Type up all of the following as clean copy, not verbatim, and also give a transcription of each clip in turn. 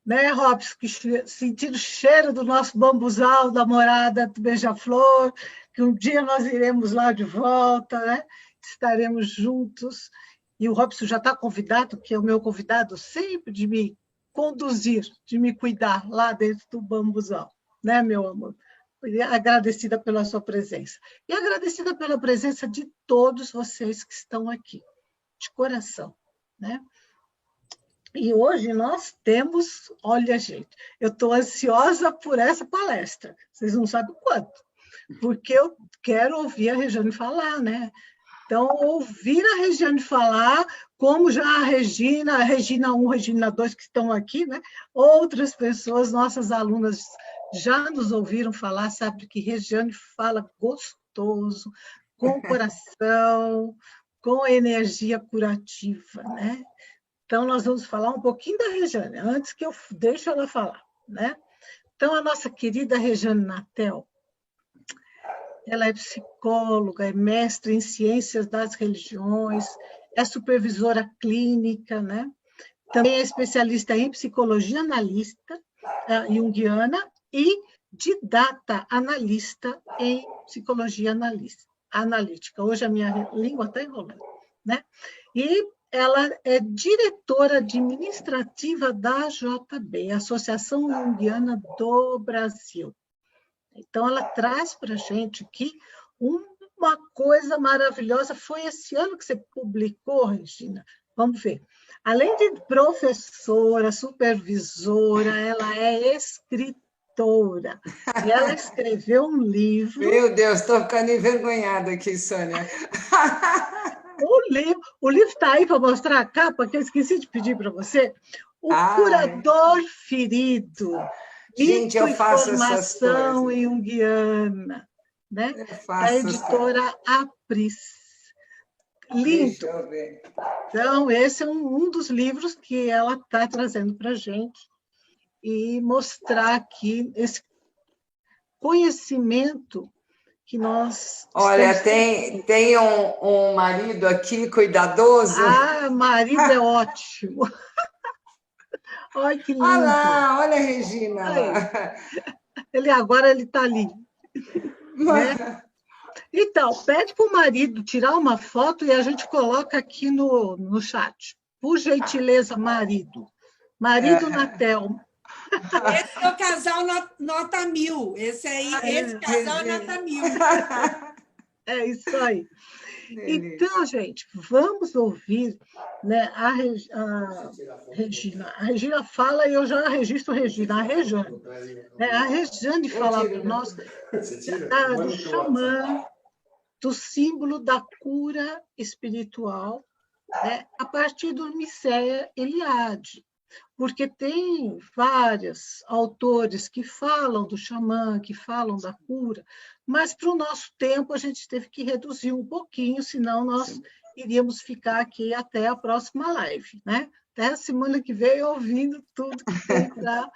né, Robson, que sentir o cheiro do nosso bambuzal, da morada do Beija-Flor, que um dia nós iremos lá de volta, né? Estaremos juntos. E o Robson já está convidado, que é o meu convidado sempre de me conduzir, de me cuidar lá dentro do bambuzal, né, meu amor? E agradecida pela sua presença. E agradecida pela presença de todos vocês que estão aqui, de coração, né? E hoje nós temos, olha, gente, eu estou ansiosa por essa palestra, vocês não sabem o quanto, porque eu quero ouvir a Regiane falar, né? Então, ouvir a Regiane falar, como já a Regina 1, Regina 2, que estão aqui, né? Outras pessoas, nossas alunas, já nos ouviram falar, sabe que Regiane fala gostoso, com coração, com energia curativa, né? Então, nós vamos falar um pouquinho da Regiane, antes que eu deixe ela falar, né? Então, a nossa querida Regiane Natel, ela é psicóloga, é mestre em ciências das religiões, é supervisora clínica, né? Também é especialista em psicologia analista, junguiana, e de data analista em psicologia analítica. Hoje a minha língua está enrolando, né? E ela é diretora administrativa da AJB, Associação Junguiana do Brasil. Então, ela traz para a gente aqui uma coisa maravilhosa. Foi esse ano que você publicou, Regina? Vamos ver. Além de professora, supervisora, ela é escritora. E ela escreveu um livro. Meu Deus, estou ficando envergonhada aqui, Sônia. O livro está aí para mostrar a capa, que eu esqueci de pedir para você. O Curador Ferido. Gente, eu faço essas Informação coisas. junguiana, né? Da editora Apris. Lindo. Deixa eu ver. Então, esse é um dos livros que ela está trazendo para a gente e mostrar aqui esse conhecimento que nós... Olha, tem um marido aqui cuidadoso. Ah, marido é ótimo. Olha que lindo. Olha lá, olha a Regina lá. Agora ele está ali. Né? Então, pede para o marido tirar uma foto e a gente coloca aqui no chat. Por gentileza, marido. Marido Natel. Esse é o casal nota 1000. Esse casal é nota 1000. É isso aí. Então, gente, vamos ouvir, né, a Regina. A Regina fala e eu já registro a Regina. A Regiane. A Regiane fala para nós do xamã, do símbolo da cura espiritual, né, a partir do Mircea Eliade. Porque tem vários autores que falam do xamã, que falam da cura, mas para o nosso tempo a gente teve que reduzir um pouquinho, senão nós iríamos ficar aqui até a próxima live, né? Até a semana que vem ouvindo tudo que tem para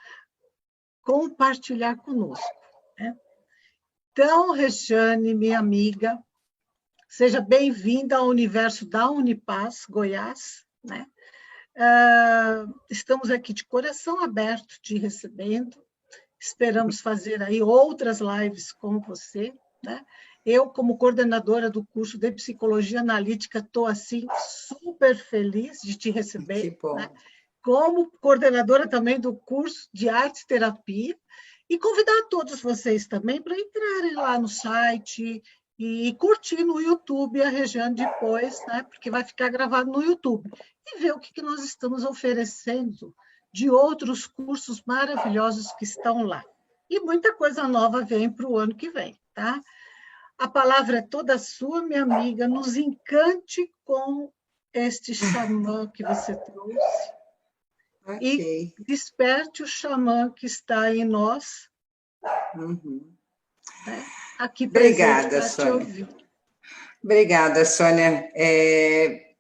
compartilhar conosco, né? Então, Regiane, minha amiga, seja bem-vinda ao universo da Unipaz, Goiás, né? Estamos aqui de coração aberto, te recebendo. Esperamos fazer aí outras lives com você, né? Eu, como coordenadora do curso de Psicologia Analítica, estou, assim, super feliz de te receber. Que bom. Né? Como coordenadora também do curso de Arte Terapia, e convidar todos vocês também para entrarem lá no site e curtir no YouTube a Regiane depois, né? Porque vai ficar gravado no YouTube. E ver o que nós estamos oferecendo de outros cursos maravilhosos que estão lá. E muita coisa nova vem para o ano que vem, tá? A palavra é toda sua, minha amiga. Nos encante com este xamã que você trouxe. Okay. E desperte o xamã que está em nós. Uhum. Aqui obrigada, Sônia. Obrigada, Sônia.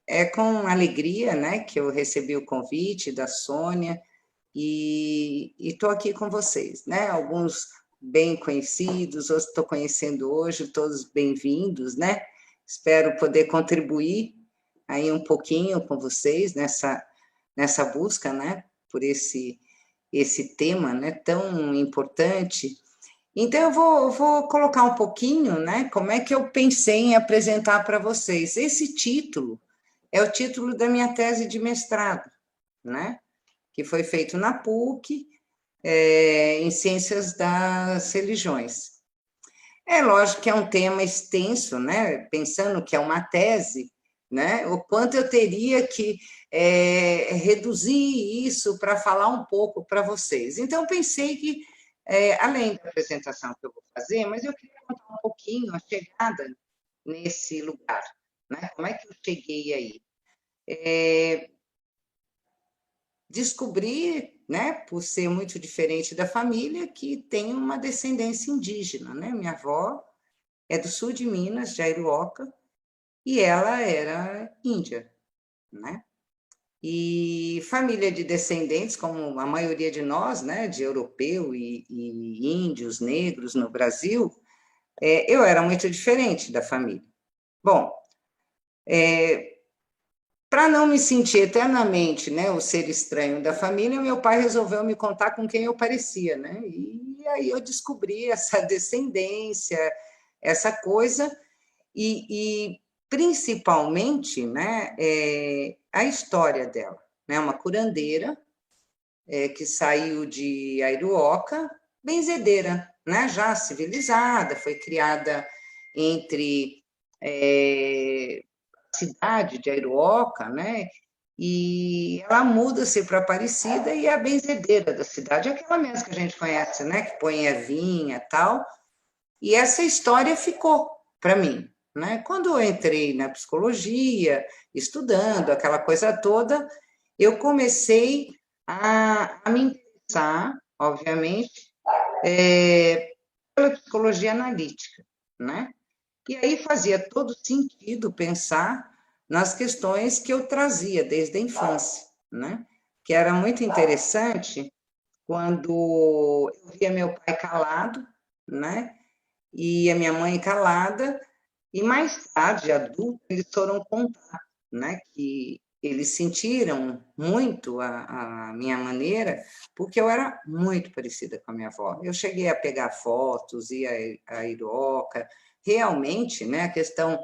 É com alegria, né, que eu recebi o convite da Sônia e estou aqui com vocês, né? Alguns bem conhecidos, outros estou conhecendo hoje, todos bem-vindos, né? Espero poder contribuir aí um pouquinho com vocês nessa busca, né, por esse esse tema, né, tão importante. Então, eu vou colocar um pouquinho, né, como é que eu pensei em apresentar para vocês. Esse título é o título da minha tese de mestrado, né, que foi feito na PUC, em Ciências das Religiões. É lógico que é um tema extenso, né, pensando que é uma tese, né, o quanto eu teria que reduzir isso para falar um pouco para vocês. Então, pensei que, além da apresentação que eu vou fazer, mas eu queria contar um pouquinho a chegada nesse lugar, né? Como é que eu cheguei aí? Descobri, né, por ser muito diferente da família, que tem uma descendência indígena, né? Minha avó é do sul de Minas, de Airuoca, e ela era índia, né? E família de descendentes, como a maioria de nós, né, de europeu e índios, negros no Brasil, eu era muito diferente da família. Bom, para não me sentir eternamente, né, o ser estranho da família, meu pai resolveu me contar com quem eu parecia, né? E aí eu descobri essa descendência, essa coisa, e principalmente, né, a história dela, né? Uma curandeira que saiu de Airuoca, benzedeira, né? Já civilizada, foi criada entre a cidade de Airuoca, né? E ela muda-se para Aparecida e é a benzedeira da cidade, aquela mesmo que a gente conhece, né? Que põe a vinha e tal. E essa história ficou para mim, né? Quando eu entrei na psicologia, estudando aquela coisa toda, eu comecei a me interessar, obviamente, pela psicologia analítica, né? E aí fazia todo sentido pensar nas questões que eu trazia desde a infância, né? Que era muito interessante quando eu via meu pai calado, né? E a minha mãe calada, e mais tarde, adulto, eles foram contar, né, que eles sentiram muito a minha maneira, porque eu era muito parecida com a minha avó. Eu cheguei a pegar fotos, ia a Iroca, realmente, né, a questão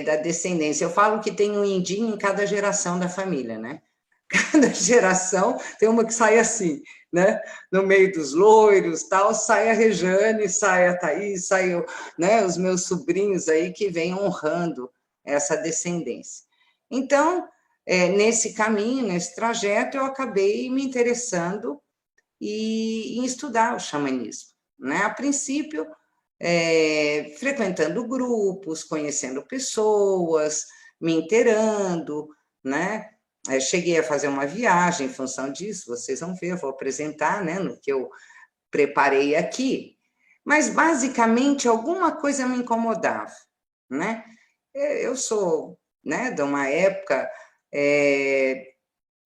da descendência. Eu falo que tem um indinho em cada geração da família, né? Cada geração tem uma que sai assim, né? No meio dos loiros, tal, sai a Rejane, sai a Thaís, sai né, os meus sobrinhos aí que vêm honrando essa descendência. Então, nesse caminho, nesse trajeto, eu acabei me interessando em estudar o xamanismo, né? A princípio, frequentando grupos, conhecendo pessoas, me inteirando, né? Cheguei a fazer uma viagem em função disso, vocês vão ver, eu vou apresentar, né, no que eu preparei aqui, mas basicamente alguma coisa me incomodava, né? Eu sou, né, de uma época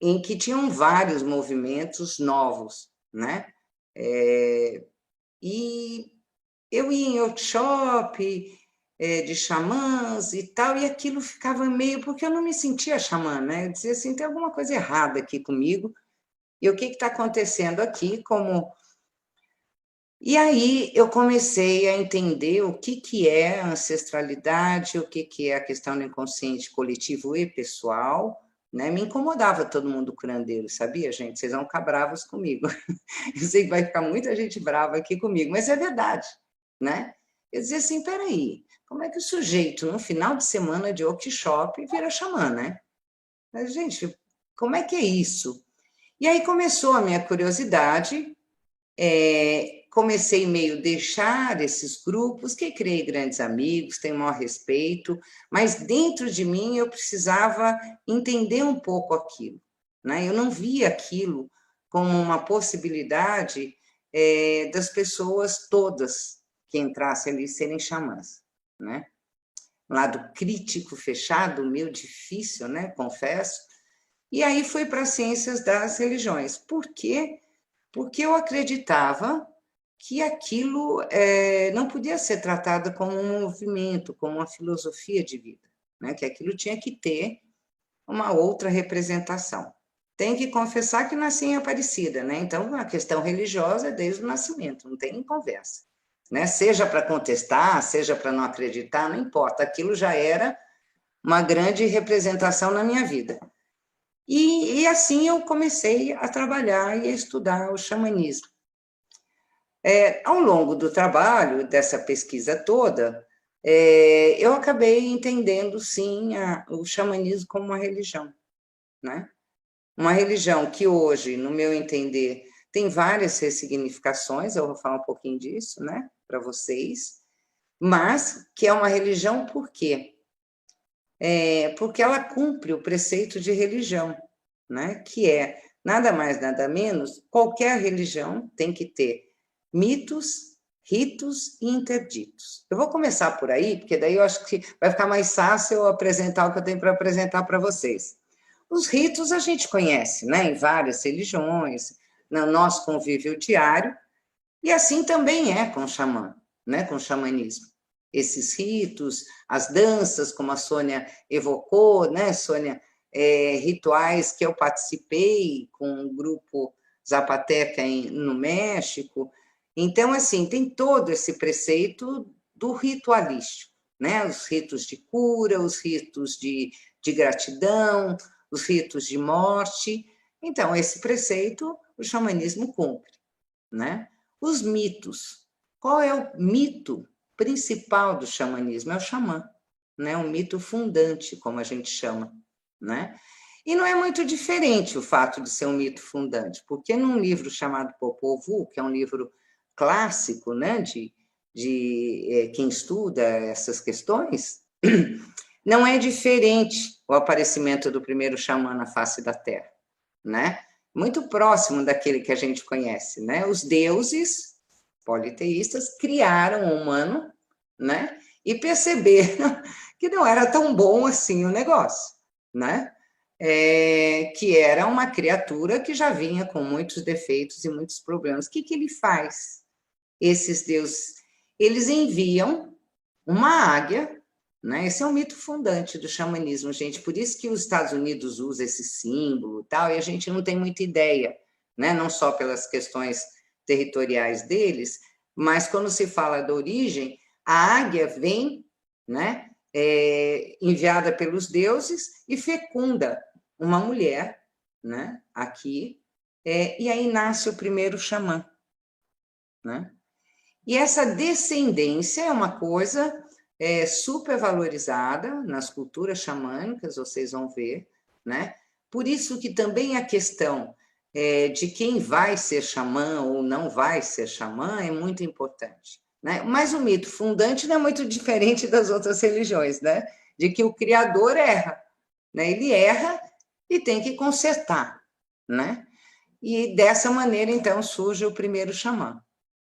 em que tinham vários movimentos novos, né? E eu ia em workshop de xamãs e tal, e aquilo ficava meio... Porque eu não me sentia xamã, né? Eu dizia assim, tem alguma coisa errada aqui comigo, e o que está acontecendo aqui, como... E aí eu comecei a entender o que é ancestralidade, o que é a questão do inconsciente coletivo e pessoal, né? Me incomodava todo mundo curandeiro, sabia, gente? Vocês vão ficar bravos comigo. Eu sei que vai ficar muita gente brava aqui comigo, mas é verdade, né? Eu dizia assim, peraí, como é que o sujeito, no final de semana de workshop, vira xamã, né? Mas, gente, como é que é isso? E aí começou a minha curiosidade, comecei meio a deixar esses grupos, que criei grandes amigos, tenho o maior respeito, mas dentro de mim eu precisava entender um pouco aquilo, né? Eu não via aquilo como uma possibilidade das pessoas todas que entrassem ali serem xamãs, né? Um lado crítico, fechado, meio difícil, né? Confesso. E aí fui para as ciências das religiões. Por quê? Porque eu acreditava que aquilo não podia ser tratado como um movimento, como uma filosofia de vida, né? Que aquilo tinha que ter uma outra representação. tem que confessar que nasci em Aparecida, né? Então, a questão religiosa é desde o nascimento, não tem conversa, né? Seja para contestar, seja para não acreditar, não importa, aquilo já era uma grande representação na minha vida. E assim eu comecei a trabalhar e a estudar o xamanismo. Ao longo do trabalho, dessa pesquisa toda, eu acabei entendendo, sim, o xamanismo como uma religião, né? Uma religião que hoje, no meu entender, tem várias ressignificações, eu vou falar um pouquinho disso, né, para vocês, mas que é uma religião por quê? Porque ela cumpre o preceito de religião, né, que é nada mais, nada menos, qualquer religião tem que ter mitos, ritos e interditos. Eu vou começar por aí, porque daí eu acho que vai ficar mais fácil eu apresentar o que eu tenho para apresentar para vocês. Os ritos a gente conhece, né, em várias religiões, no nosso convívio diário, e assim também é com o xamã, né, com o xamanismo. Esses ritos, as danças, como a Sônia evocou, né, Sônia, rituais que eu participei com um grupo Zapateca no México. Então, assim, tem todo esse preceito do ritualístico, né, os ritos de cura, os ritos de gratidão, os ritos de morte. Então, esse preceito o xamanismo cumpre, né? Os mitos. Qual é o mito principal do xamanismo? É o xamã, né? Um mito fundante, como a gente chama, né? E não é muito diferente o fato de ser um mito fundante, porque num livro chamado Popol Vuh, que é um livro clássico, né, de quem estuda essas questões, não é diferente o aparecimento do primeiro xamã na face da Terra, né? Muito próximo daquele que a gente conhece, né? Os deuses politeístas criaram o humano, né? E perceberam que não era tão bom assim o negócio, né? Que era uma criatura que já vinha com muitos defeitos e muitos problemas. O que ele faz? Esses deuses, eles enviam uma águia, né? Esse é um mito fundante do xamanismo, gente. Por isso que os Estados Unidos usa esse símbolo e tal, e a gente não tem muita ideia, né? Não só pelas questões territoriais deles, mas quando se fala da origem, a águia vem, né? Enviada pelos deuses e fecunda uma mulher, né? Aqui, e aí nasce o primeiro xamã, né? E essa descendência é uma coisa super valorizada nas culturas xamânicas, vocês vão ver, né? Por isso que também a questão de quem vai ser xamã ou não vai ser xamã é muito importante, né? Mas o mito fundante não é muito diferente das outras religiões, né? De que o Criador erra, né? Ele erra e tem que consertar, né? E dessa maneira, então, surge o primeiro xamã,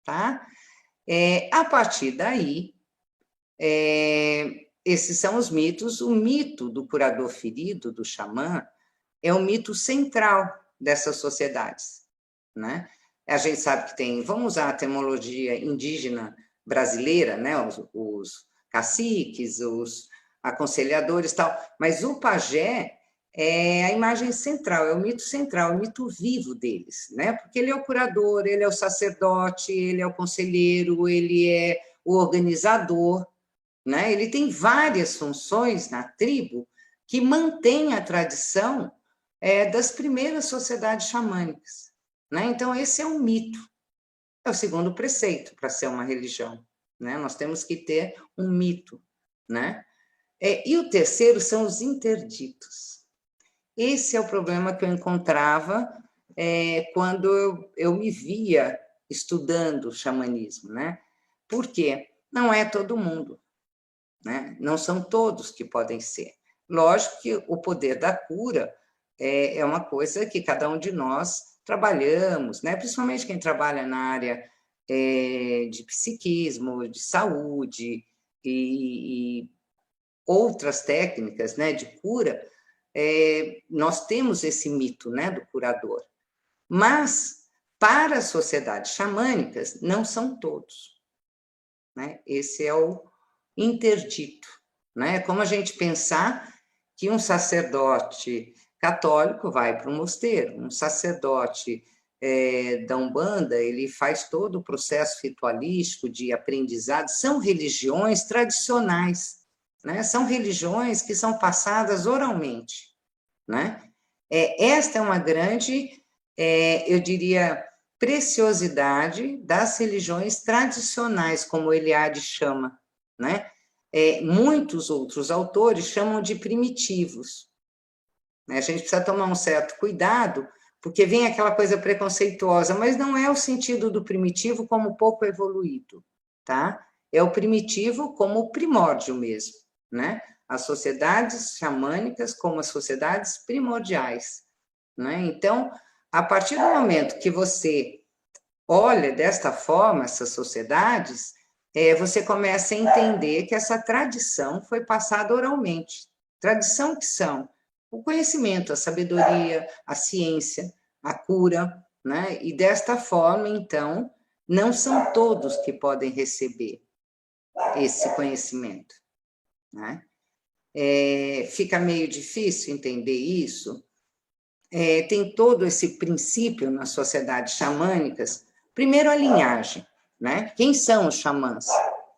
tá? A partir daí, esses são os mitos. O mito do curador ferido, do xamã, é o mito central dessas sociedades, né? A gente sabe que tem, vamos usar a terminologia indígena brasileira, né? Os caciques, os aconselhadores e tal, mas o pajé é a imagem central, é o mito central, o mito vivo deles, né? Porque ele é o curador, ele é o sacerdote, ele é o conselheiro, ele é o organizador, né? Ele tem várias funções na tribo que mantém a tradição das primeiras sociedades xamânicas, né? Então, esse é um mito. É o segundo preceito para ser uma religião, né? Nós temos que ter um mito, né? E o terceiro são os interditos. Esse é o problema que eu encontrava quando eu me via estudando o xamanismo, né? Por quê? Não é todo mundo, né? Não são todos que podem ser. Lógico que o poder da cura é uma coisa que cada um de nós trabalhamos, né? Principalmente quem trabalha na área de psiquismo, de saúde e outras técnicas, né, de cura, nós temos esse mito, né, do curador. Mas, para as sociedades xamânicas, não são todos, né? Esse é o interdito, né? É como a gente pensar que um sacerdote católico vai para um mosteiro, um sacerdote da Umbanda, ele faz todo o processo ritualístico de aprendizado. São religiões tradicionais, né? São religiões que são passadas oralmente, né? Esta é uma grande, eu diria, preciosidade das religiões tradicionais, como Eliade chama, né? Muitos outros autores chamam de primitivos, né? A gente precisa tomar um certo cuidado, porque vem aquela coisa preconceituosa, mas não é o sentido do primitivo como pouco evoluído, tá? É o primitivo como o primórdio mesmo, né? As sociedades xamânicas como as sociedades primordiais, né? Então, a partir do momento que você olha desta forma essas sociedades, você começa a entender que essa tradição foi passada oralmente. Tradição que são o conhecimento, a sabedoria, a ciência, a cura, né? E desta forma, então, não são todos que podem receber esse conhecimento, né? Fica meio difícil entender isso. Tem todo esse princípio nas sociedades xamânicas. Primeiro, a linhagem, né? Quem são os xamãs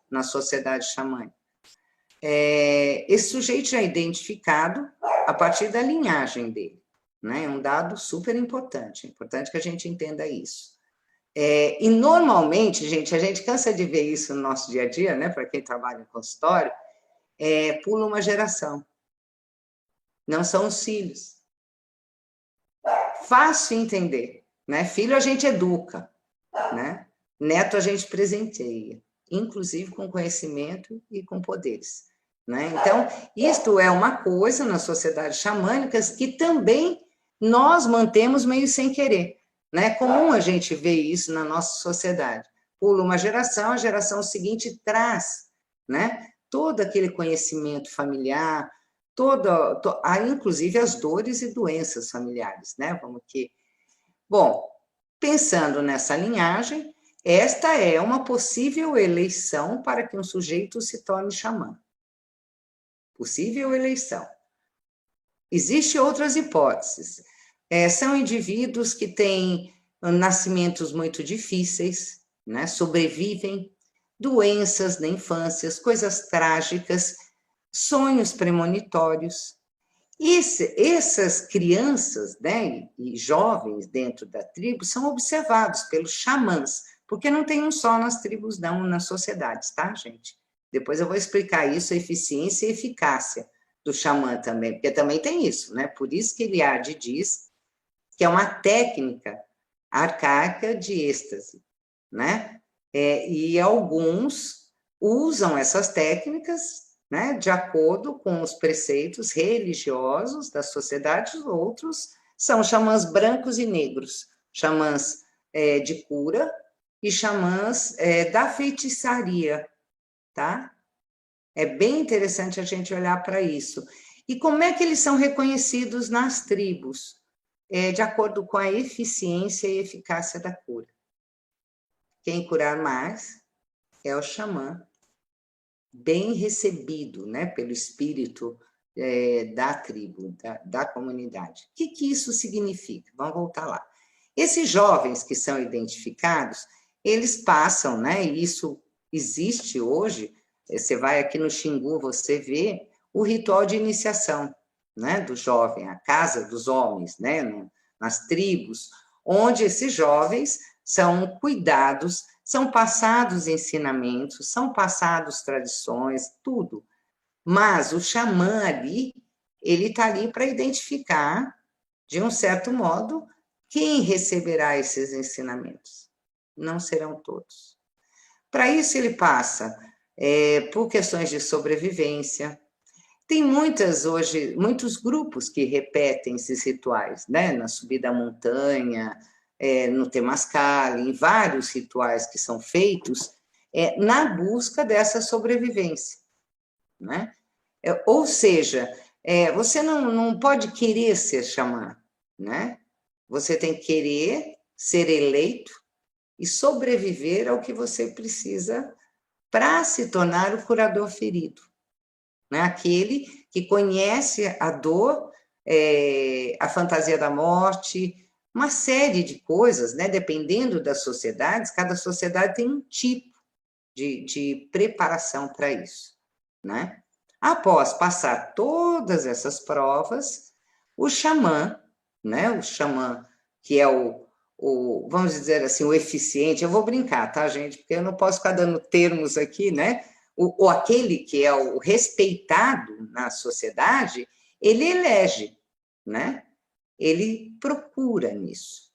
na sociedade xamânica? Esse sujeito já é identificado a partir da linhagem dele, né? É um dado super importante, é importante que a gente entenda isso. E normalmente, gente, a gente cansa de ver isso no nosso dia a dia, né? Para quem trabalha em consultório, pula uma geração. Não são os filhos. Fácil entender, né? Filho a gente educa, né? Neto a gente presenteia, inclusive com conhecimento e com poderes, né? Então, isto é uma coisa nas sociedades xamânicas que também nós mantemos meio sem querer, né? É comum a gente ver isso na nossa sociedade. Pula uma geração, a geração seguinte traz, né? Todo aquele conhecimento familiar, inclusive as dores e doenças familiares, né? Bom, pensando nessa linhagem, esta é uma possível eleição para que um sujeito se torne xamã. Possível eleição. Existem outras hipóteses. São indivíduos que têm nascimentos muito difíceis, né? Sobrevivem, doenças na infância, coisas trágicas, sonhos premonitórios. Essas crianças, né, e jovens dentro da tribo são observados pelos xamãs, porque não tem um só nas tribos, não, nas sociedades, tá, gente? Depois eu vou explicar isso, a eficiência e eficácia do xamã também, porque também tem isso, né? Por isso que Eliade diz que é uma técnica arcaica de êxtase, né? E alguns usam essas técnicas, né, de acordo com os preceitos religiosos da sociedade. Os outros são xamãs brancos e negros, xamãs de cura e xamãs da feitiçaria, tá? É bem interessante a gente olhar para isso. E como é que eles são reconhecidos nas tribos? De acordo com a eficiência e eficácia da cura. Quem curar mais é o xamã, bem recebido, né, pelo espírito da tribo, da comunidade. O que isso significa? Vamos voltar lá. Esses jovens que são identificados, eles passam, né, e isso existe hoje, você vai aqui no Xingu, você vê o ritual de iniciação, né, do jovem, a casa dos homens, né, nas tribos, onde esses jovens são cuidados, são passados ensinamentos, são passados tradições, tudo. Mas o xamã ali, ele está ali para identificar, de um certo modo, quem receberá esses ensinamentos. Não serão todos. Para isso, ele passa por questões de sobrevivência. Tem muitos grupos que repetem esses rituais, né? Na subida à montanha, no Temascal, em vários rituais que são feitos na busca dessa sobrevivência, né? Ou seja, você não pode querer ser xamã, né? Você tem que querer ser eleito e sobreviver ao que você precisa para se tornar o curador ferido, né? Aquele que conhece a dor a fantasia da morte, uma série de coisas, né? Dependendo das sociedades, cada sociedade tem um tipo de preparação para isso, né? Após passar todas essas provas, o xamã, né? O xamã que é vamos dizer assim, o eficiente, eu vou brincar, tá, gente? Porque eu não posso ficar dando termos aqui, né? Ou aquele que é o respeitado na sociedade, ele elege, né? Ele procura nisso.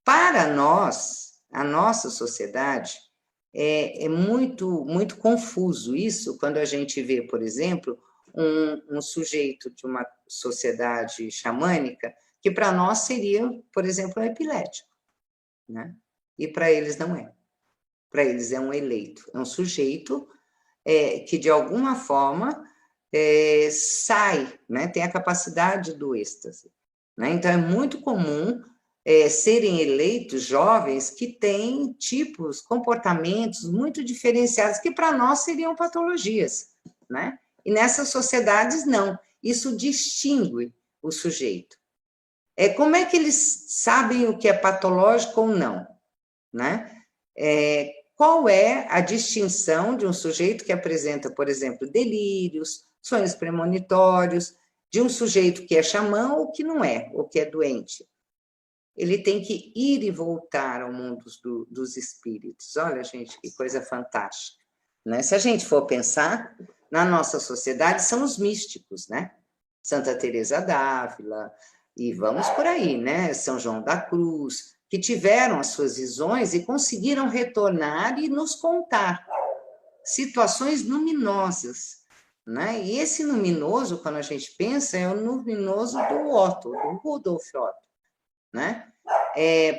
Para nós, a nossa sociedade, é muito, muito confuso isso quando a gente vê, por exemplo, um sujeito de uma sociedade xamânica que para nós seria, por exemplo, um epilético, né? E para eles não é. Para eles é um eleito, é um sujeito que, de alguma forma, sai, né? Tem a capacidade do êxtase. Né? Então, é muito comum serem eleitos jovens que têm tipos, comportamentos muito diferenciados, que para nós seriam patologias. Né? E nessas sociedades, não. Isso distingue o sujeito. Como é que eles sabem o que é patológico ou não? Né? Qual é a distinção de um sujeito que apresenta, por exemplo, delírios, sonhos premonitórios, de um sujeito que é xamã ou que não é, ou que é doente? Ele tem que ir e voltar ao mundo dos espíritos. Olha, gente, que coisa fantástica. Né? Se a gente for pensar, na nossa sociedade são os místicos, né? Santa Teresa d'Ávila, e vamos por aí, né? São João da Cruz, que tiveram as suas visões e conseguiram retornar e nos contar situações luminosas, né? E esse luminoso, quando a gente pensa, é o luminoso do Otto, do Rudolf Otto, né?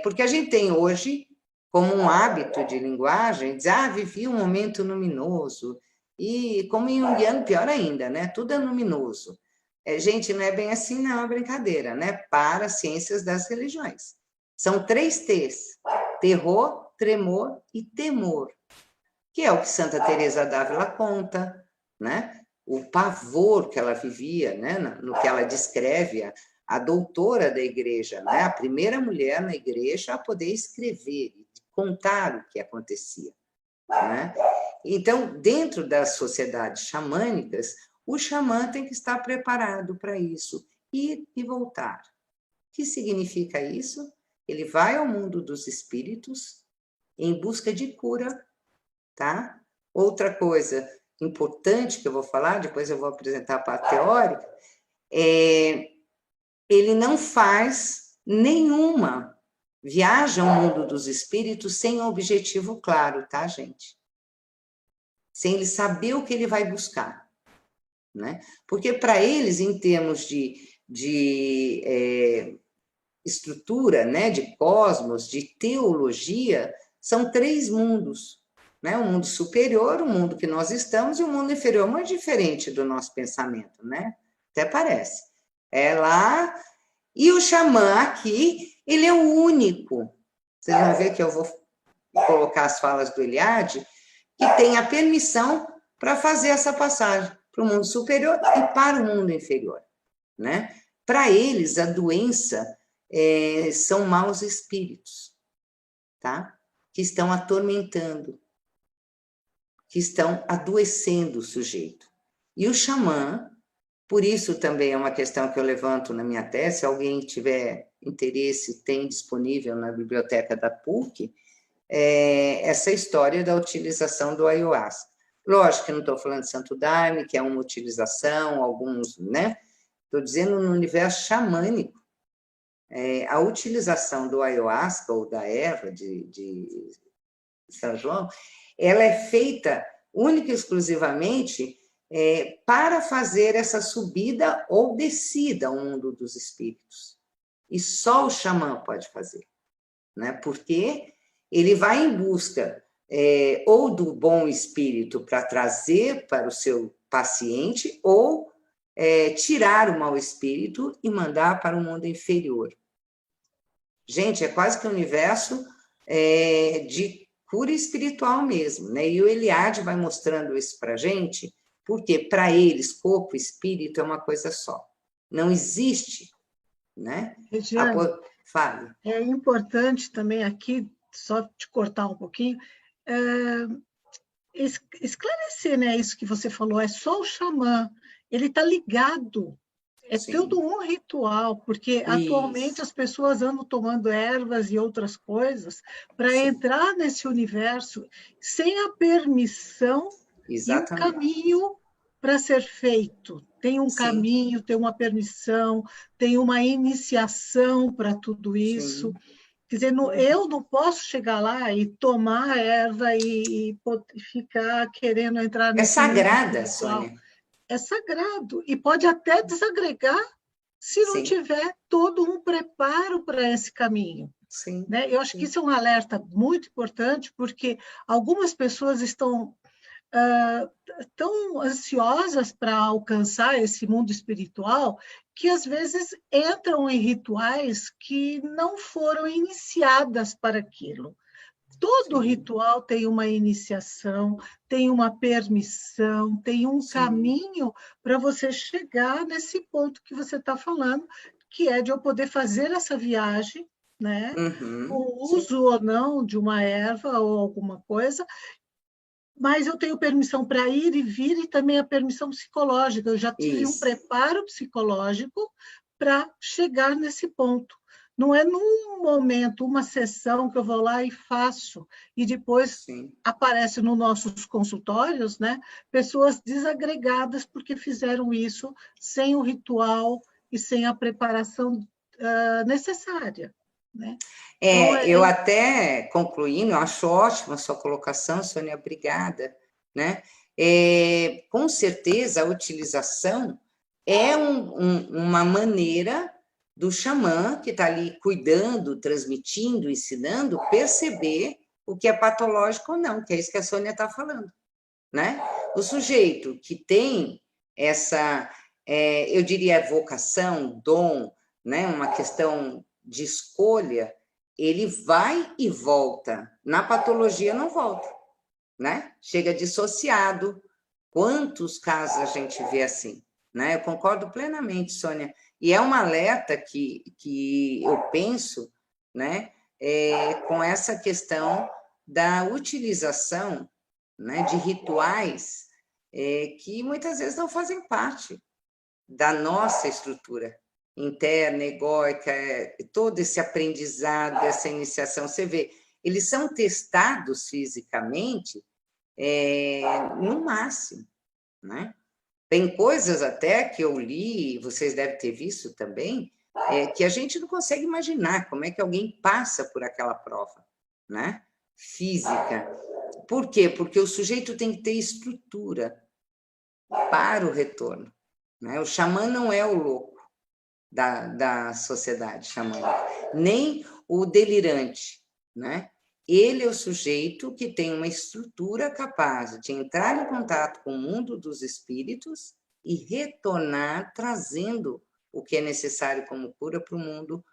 Porque a gente tem hoje, como um hábito de linguagem, dizer, vivi um momento luminoso, e como em junguiano, pior ainda, né? Tudo é luminoso. Gente, não é bem assim, não, é brincadeira, né? Para as ciências das religiões. São 3 T's: terror, tremor e temor, que é o que Santa Teresa d'Ávila conta, né? O pavor que ela vivia, né? No que ela descreve, a doutora da igreja, né? A primeira mulher na igreja a poder escrever e contar o que acontecia, né? Então, dentro das sociedades xamânicas, o xamã tem que estar preparado para isso, ir e voltar. O que significa isso? Ele vai ao mundo dos espíritos em busca de cura, tá? Outra coisa importante que eu vou falar, depois eu vou apresentar a parte teórica, ele não faz nenhuma viagem ao mundo dos espíritos sem um objetivo claro, tá, gente? Sem ele saber o que ele vai buscar, né? Porque para eles, em termos de estrutura, né, de cosmos, de teologia, são 3 mundos, né? O mundo superior, o mundo que nós estamos, e o mundo inferior, muito diferente do nosso pensamento, né? Até parece. Lá, e o xamã aqui, ele é o único. Vocês vão ver que eu vou colocar as falas do Eliade, que tem a permissão para fazer essa passagem para o mundo superior e para o mundo inferior, né? Para eles, a doença são maus espíritos, tá? Que estão atormentando, que estão adoecendo o sujeito. E o xamã, por isso também é uma questão que eu levanto na minha tese, se alguém tiver interesse, tem disponível na biblioteca da PUC, essa história da utilização do ayahuasca. Lógico que não estou falando de Santo Daime, que é uma utilização, alguns, né? Estou dizendo no universo xamânico. A utilização do ayahuasca ou da erva de São João, ela é feita única e exclusivamente para fazer essa subida ou descida ao mundo dos espíritos. E só o xamã pode fazer, né? Porque ele vai em busca ou do bom espírito para trazer para o seu paciente, ou tirar o mau espírito e mandar para o mundo inferior. Gente, é quase que um universo de cura espiritual mesmo, né? E o Eliade vai mostrando isso para a gente, porque para eles, corpo e espírito é uma coisa só. Não existe, né? Regiane, Fale. é importante também aqui, só te cortar um pouquinho, esclarecer, né, isso que você falou, é só o xamã, ele está ligado, é todo um ritual, porque atualmente as pessoas andam tomando ervas e outras coisas para entrar nesse universo sem a permissão e um caminho para ser feito. Tem um caminho, tem uma permissão, tem uma iniciação para tudo isso. Quer dizer, eu não posso chegar lá e tomar a erva e ficar querendo entrar nesse mundo sagrada, espiritual. Sônia. É sagrado e pode até desagregar se não tiver todo um preparo para esse caminho. Né? Eu acho que isso é um alerta muito importante, porque algumas pessoas estão tão ansiosas para alcançar esse mundo espiritual que às vezes entram em rituais que não foram iniciadas para aquilo. Todo ritual tem uma iniciação, tem uma permissão, tem um caminho para você chegar nesse ponto que você está falando, que é de eu poder fazer essa viagem, né? O uso ou não de uma erva ou alguma coisa, mas eu tenho permissão para ir e vir e também a permissão psicológica. Eu já tive um preparo psicológico para chegar nesse ponto. Não é num momento, uma sessão que eu vou lá e faço, e depois aparece nos nossos consultórios, né, pessoas desagregadas porque fizeram isso sem o ritual e sem a preparação necessária. Né? Eu até concluindo, eu acho ótima a sua colocação, Sônia, obrigada. Né? Com certeza, a utilização é uma maneira do xamã, que está ali cuidando, transmitindo, ensinando, perceber o que é patológico ou não, que é isso que a Sônia está falando. Né? O sujeito que tem essa, eu diria, vocação, dom, né? Uma questão de escolha, ele vai e volta. Na patologia, não volta. Né? Chega dissociado. Quantos casos a gente vê assim? Né? Eu concordo plenamente, Sônia. E é um alerta que eu penso, né, com essa questão da utilização, né, de rituais que muitas vezes não fazem parte da nossa estrutura interna, egóica, todo esse aprendizado, essa iniciação. Você vê, eles são testados fisicamente no máximo, né? Tem coisas até que eu li, vocês devem ter visto também, que a gente não consegue imaginar como é que alguém passa por aquela prova, né? Física. Por quê? Porque o sujeito tem que ter estrutura para o retorno. Né? O xamã não é o louco da sociedade xamânica, nem o delirante, né? Ele é o sujeito que tem uma estrutura capaz de entrar em contato com o mundo dos espíritos e retornar trazendo o que é necessário como cura para o mundo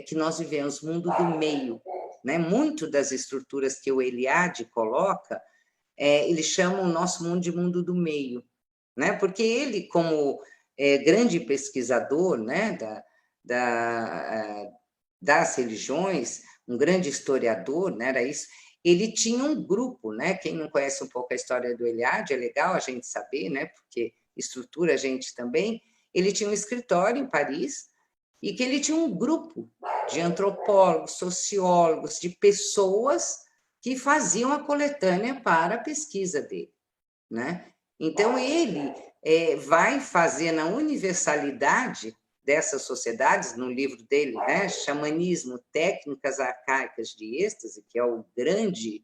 que nós vivemos, mundo do meio. Né? Muito das estruturas que o Eliade coloca, ele chama o nosso mundo de mundo do meio. Né? Porque ele, como grande pesquisador, né, das religiões, um grande historiador, né, era isso. Ele tinha um grupo, né? Quem não conhece um pouco a história do Eliade, é legal a gente saber, né? Porque estrutura a gente também. Ele tinha um escritório em Paris e que ele tinha um grupo de antropólogos, sociólogos, de pessoas que faziam a coletânea para a pesquisa dele, né? Então ele vai fazer na universalidade dessas sociedades, no livro dele, né, Xamanismo, Técnicas Arcaicas de Êxtase, que é o grande,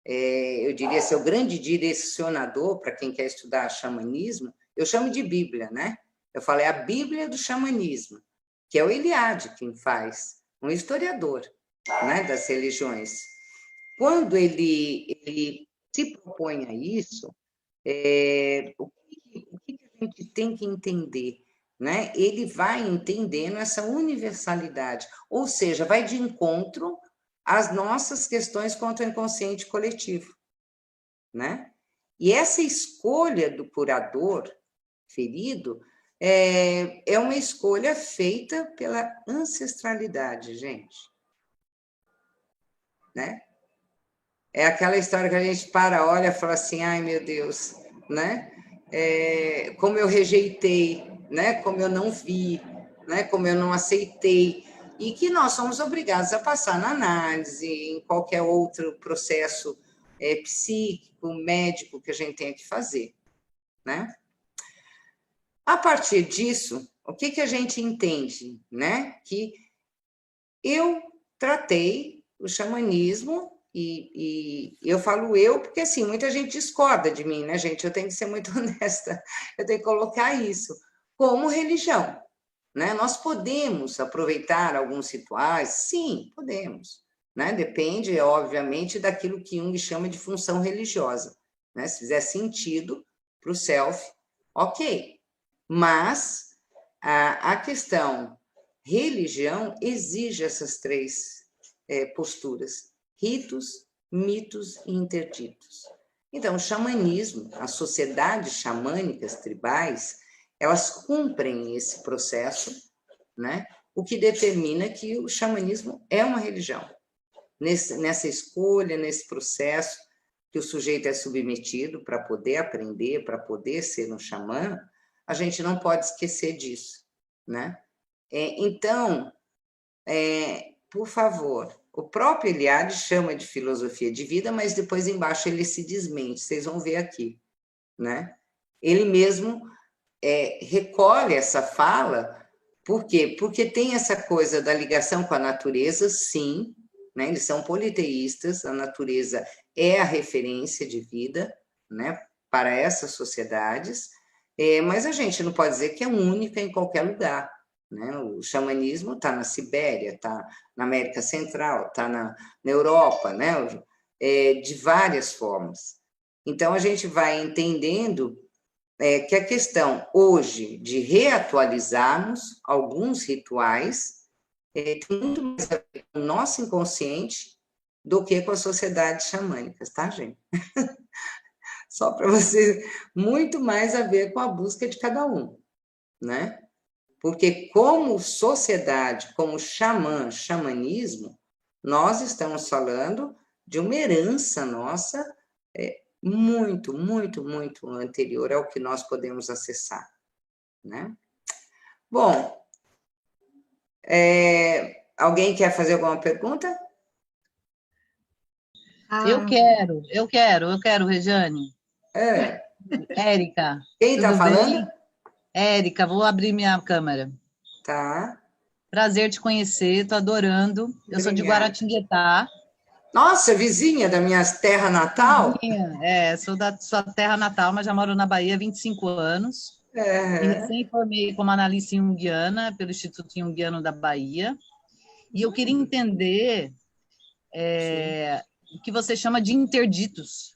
eu diria, o grande direcionador para quem quer estudar xamanismo. Eu chamo de Bíblia, né? Eu falei a Bíblia do xamanismo, que é o Eliade quem faz, um historiador, né, das religiões. Quando ele se propõe a isso, o que a gente tem que entender? Né? Ele vai entendendo essa universalidade, ou seja, vai de encontro às nossas questões contra o inconsciente coletivo. Né? E essa escolha do curador ferido é uma escolha feita pela ancestralidade, gente. Né? É aquela história que a gente olha e fala assim, ai, meu Deus, né? Como eu rejeitei, né? Como eu não vi, né? Como eu não aceitei, e que nós somos obrigados a passar na análise, em qualquer outro processo psíquico, médico que a gente tenha que fazer, né? A partir disso, o que a gente entende, né? Que eu tratei o xamanismo, e eu falo eu porque, assim, muita gente discorda de mim, né, gente? Eu tenho que ser muito honesta, eu tenho que colocar isso como religião, né? Nós podemos aproveitar alguns rituais? Sim, podemos, né? Depende, obviamente, daquilo que Jung chama de função religiosa, né? Se fizer sentido para o self, ok. Mas a questão religião exige essas três posturas: ritos, mitos e interditos. Então, o xamanismo, as sociedades xamânicas tribais, elas cumprem esse processo, né? O que determina que o xamanismo é uma religião. Nessa escolha, nesse processo que o sujeito é submetido para poder aprender, para poder ser um xamã, a gente não pode esquecer disso, né? Então, por favor, o próprio Eliade chama de filosofia de vida, mas depois embaixo ele se desmente, vocês vão ver aqui, né? Ele mesmo recolhe essa fala, por quê? Porque tem essa coisa da ligação com a natureza, sim, né? Eles são politeístas, a natureza é a referência de vida, né? Para essas sociedades, mas a gente não pode dizer que é única em qualquer lugar, né? O xamanismo está na Sibéria, está na América Central, está na Europa, né? De várias formas. Então, a gente vai entendendo que a questão hoje de reatualizarmos alguns rituais tem muito mais a ver com o nosso inconsciente do que com as sociedades xamânicas, tá, gente? Só para você, muito mais a ver com a busca de cada um, né? Porque como sociedade, como xamanismo, nós estamos falando de uma herança nossa muito, muito, muito anterior ao que nós podemos acessar, né? Bom, alguém quer fazer alguma pergunta? Eu quero, Regiane. Érica. Quem está falando? Érica, vou abrir minha câmera. Tá. Prazer te conhecer, tô adorando. Eu sou de Guaratinguetá. Nossa, vizinha da minha terra natal? Vizinha, sou da sua terra natal, mas já moro na Bahia há 25 anos. E recém-formei como analista junguiana pelo Instituto Junguiano da Bahia. E eu queria entender o que você chama de interditos.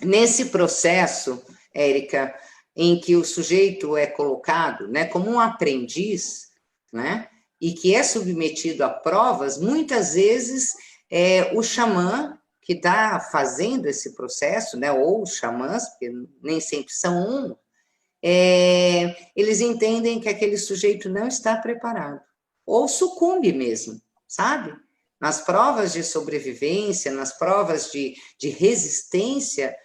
Nesse processo, Érica, em que o sujeito é colocado, né, como um aprendiz, né, e que é submetido a provas, muitas vezes o xamã que está fazendo esse processo, né, ou os xamãs, porque nem sempre são um, eles entendem que aquele sujeito não está preparado, ou sucumbe mesmo, sabe? Nas provas de sobrevivência, nas provas de resistência,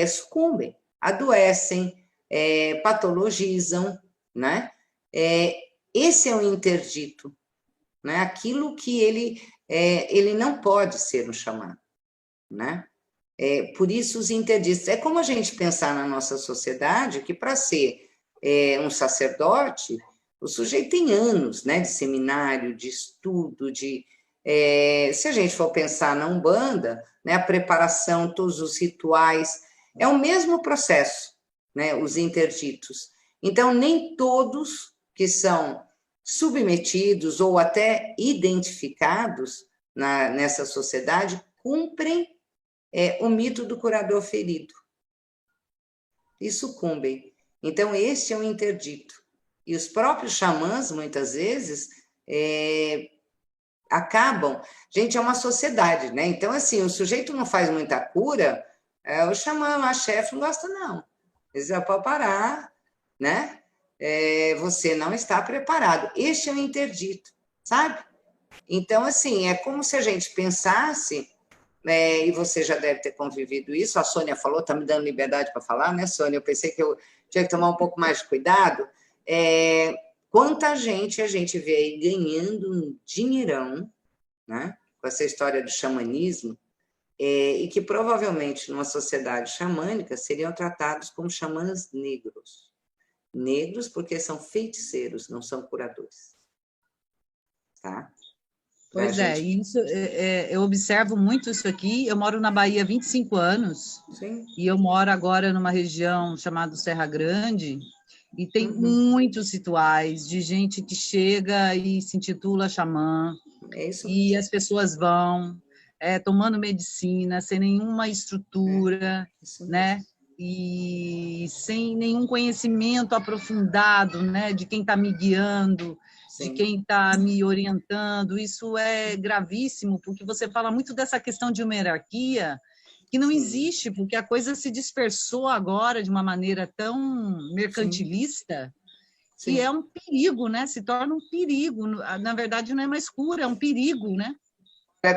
sucumbem, adoecem, patologizam, né? Esse é o interdito, né? Aquilo que ele não pode ser um xamã, né? Por isso os interditos. É como a gente pensar na nossa sociedade que para ser um sacerdote, o sujeito tem anos, né, de seminário, de estudo, se a gente for pensar na Umbanda, né, a preparação, todos os rituais, é o mesmo processo, né, os interditos. Então, nem todos que são submetidos ou até identificados nessa sociedade cumprem o mito do curador ferido. E sucumbem. Então, este é um interdito. E os próprios xamãs, muitas vezes, acabam... Gente, é uma sociedade, né? Então, assim, o sujeito não faz muita cura, o xamã lá, chefe, não gosta, não. Eles vão para parar, né? Você não está preparado. Este é o interdito, sabe? Então, assim, é como se a gente pensasse, e você já deve ter convivido isso, a Sônia falou, está me dando liberdade para falar, né, Sônia? Eu pensei que eu tinha que tomar um pouco mais de cuidado. Quanta gente a gente vê aí ganhando um dinheirão, né, com essa história do xamanismo, e que provavelmente numa sociedade xamânica seriam tratados como xamãs negros. Negros porque são feiticeiros, não são curadores. Tá? Pois isso, eu observo muito isso aqui. Eu moro na Bahia há 25 anos. Sim. E eu moro agora numa região chamada Serra Grande, e tem muitos rituais de gente que chega e se intitula xamã, e as pessoas vão tomando medicina, sem nenhuma estrutura, né? E sem nenhum conhecimento aprofundado, né? De quem está me guiando, de quem está me orientando. Isso é gravíssimo, porque você fala muito dessa questão de uma hierarquia que não existe, porque a coisa se dispersou agora de uma maneira tão mercantilista, que é um perigo, né? Se torna um perigo. Na verdade, não é mais cura, é um perigo, né?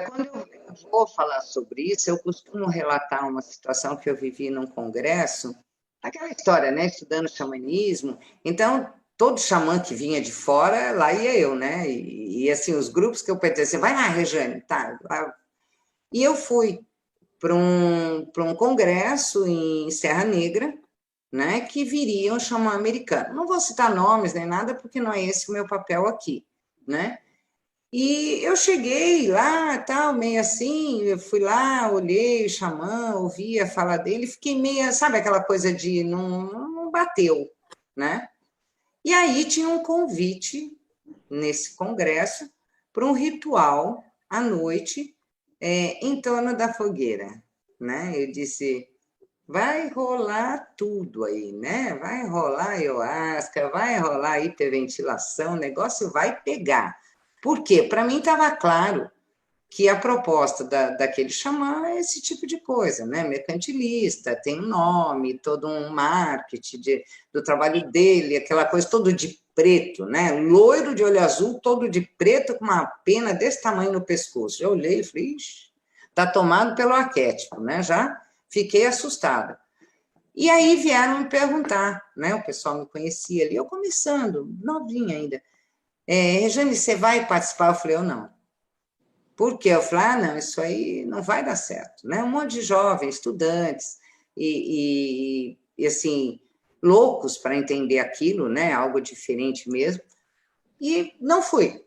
Quando eu vou falar sobre isso, eu costumo relatar uma situação que eu vivi num congresso, aquela história, né? Estudando xamanismo. Então, todo xamã que vinha de fora, lá ia eu, né? E assim, os grupos que eu pertencia, vai lá, Rejane, tá? E eu fui para um congresso em Serra Negra, né, que viria um xamã americano. Não vou citar nomes nem nada, porque não é esse o meu papel aqui, né? E eu cheguei lá, tal, meio assim, eu fui lá, olhei o xamã, ouvi a fala dele, fiquei meio, sabe aquela coisa de não bateu, né? E aí tinha um convite nesse congresso para um ritual à noite em torno da fogueira, né? Eu disse, vai rolar tudo aí, né? Vai rolar ayahuasca, vai rolar hiperventilação, o negócio vai pegar. Por quê? Para mim estava claro que a proposta daquele xamã é esse tipo de coisa, né? Mercantilista, tem um nome, todo um marketing do trabalho dele, aquela coisa todo de preto, né? Loiro de olho azul, todo de preto, com uma pena desse tamanho no pescoço. Eu olhei e falei, está tomado pelo arquétipo, né? Já fiquei assustada. E aí vieram me perguntar, né? O pessoal me conhecia ali, eu começando, novinha ainda. Rejane, você vai participar? Eu falei, eu não. Por quê? Eu falei, não, isso aí não vai dar certo, né? Um monte de jovens, estudantes, e assim, loucos para entender aquilo, né? Algo diferente mesmo. E não fui.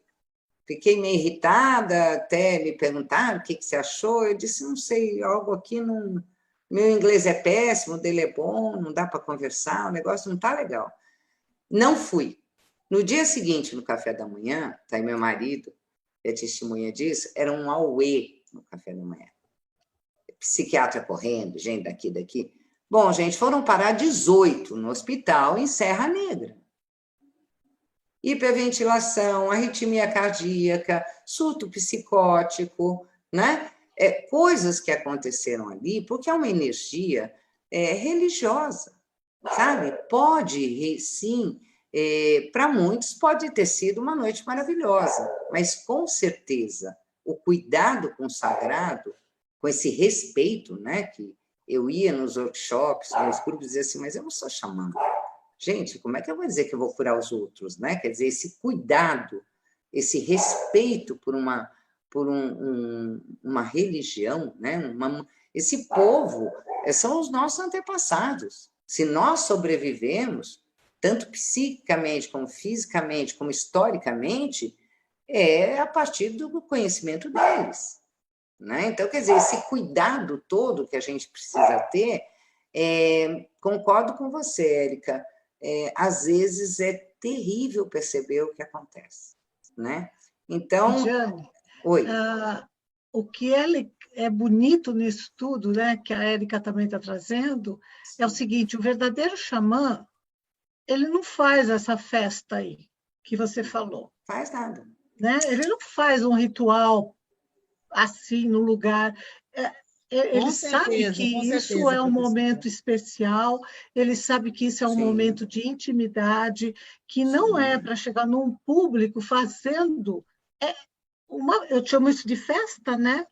Fiquei meio irritada, até me perguntaram o que você achou. Eu disse, não sei, algo aqui não... Meu inglês é péssimo, o dele é bom, não dá para conversar, o negócio não está legal. Não fui. No dia seguinte, no café da manhã, tá aí meu marido, é testemunha disso, era um auê no café da manhã. Psiquiatra correndo, gente daqui. Bom, gente, foram parar 18 no hospital em Serra Negra. Hiperventilação, arritmia cardíaca, surto psicótico, né? Coisas que aconteceram ali, porque é uma energia religiosa, sabe? Pode, sim, para muitos pode ter sido uma noite maravilhosa, mas com certeza o cuidado com o sagrado, com esse respeito, né? Que eu ia nos workshops, nos grupos, e dizia assim, mas eu não sou xamã. Gente, como é que eu vou dizer que eu vou curar os outros, né? Quer dizer, esse cuidado, esse respeito por uma religião, né? Esse povo são os nossos antepassados. Se nós sobrevivemos, tanto psiquicamente, como fisicamente, como historicamente, é a partir do conhecimento deles, né? Então, quer dizer, esse cuidado todo que a gente precisa ter, concordo com você, Érica, às vezes é terrível perceber o que acontece, né? Então, Jane, oi. O que é bonito nisso tudo, né, que a Érica também está trazendo, é o seguinte, o verdadeiro xamã, ele não faz essa festa aí que você falou. Faz nada. Né? Ele não faz um ritual assim, no lugar. Ele sabe que isso é um momento especial, ele sabe que isso é um momento de intimidade, que não é para chegar num público fazendo... eu chamo isso de festa, né?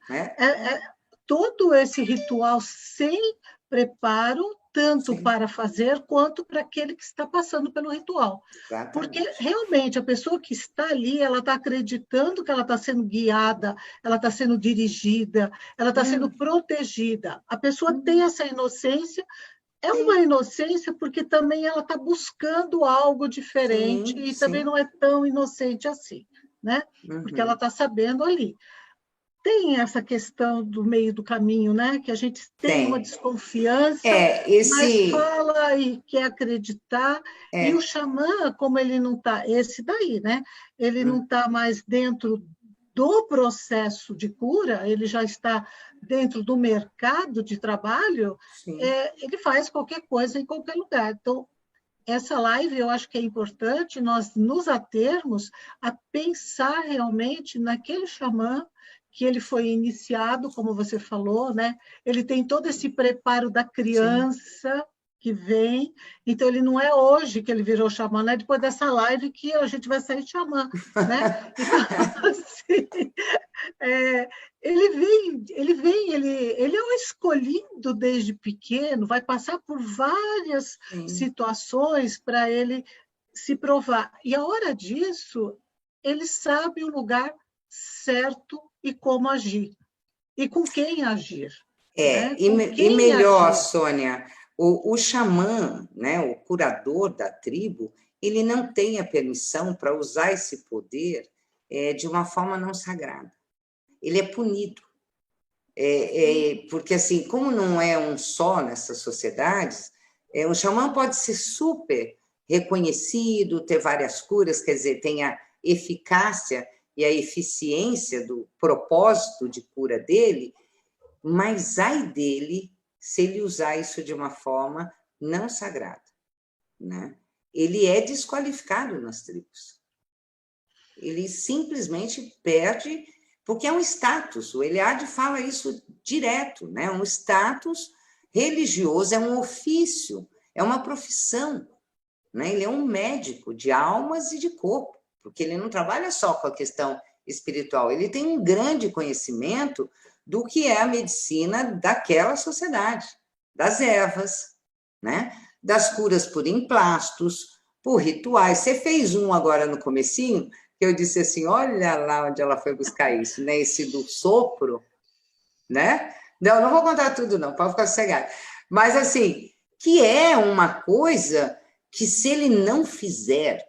Todo esse ritual sem preparo, tanto para fazer quanto para aquele que está passando pelo ritual. Exatamente. Porque, realmente, a pessoa que está ali, ela está acreditando que ela está sendo guiada, ela está sendo dirigida, ela está sendo protegida. A pessoa tem essa inocência, é uma inocência porque também ela está buscando algo diferente e também não é tão inocente assim, né? Porque ela está sabendo ali. Tem essa questão do meio do caminho, né? Que a gente tem uma desconfiança, mas fala e quer acreditar. E o xamã, como ele não está, esse daí, né? Ele não está mais dentro do processo de cura, ele já está dentro do mercado de trabalho, ele faz qualquer coisa em qualquer lugar. Então, essa live eu acho que é importante nós nos atermos a pensar realmente naquele xamã que ele foi iniciado, como você falou, né? Ele tem todo esse preparo da criança que vem, então ele não é hoje que ele virou xamã, é depois dessa live que a gente vai sair xamã, né? Então, assim, ele é um escolhido desde pequeno, vai passar por várias situações para ele se provar. E a hora disso, ele sabe o lugar certo e como agir. E com quem agir. Né? E melhor, agir. Sônia, o xamã, né, o curador da tribo, ele não tem a permissão para usar esse poder de uma forma não sagrada. Ele é punido. Porque, assim, como não é um só nessas sociedades, um xamã pode ser super reconhecido, ter várias curas, quer dizer, tem a eficácia e a eficiência do propósito de cura dele, mas ai dele se ele usar isso de uma forma não sagrada, né? Ele é desqualificado nas tribos. Ele simplesmente perde, porque é um status. O Eliade fala isso direto, né? Um status religioso, é um ofício, é uma profissão, né? Ele é um médico de almas e de corpo, porque ele não trabalha só com a questão espiritual, ele tem um grande conhecimento do que é a medicina daquela sociedade, das ervas, né? Das curas por emplastos, por rituais. Você fez um agora no comecinho, que eu disse assim, olha lá onde ela foi buscar isso, né? Esse do sopro, né? Não vou contar tudo não, pode ficar sossegado. Mas assim, que é uma coisa que se ele não fizer,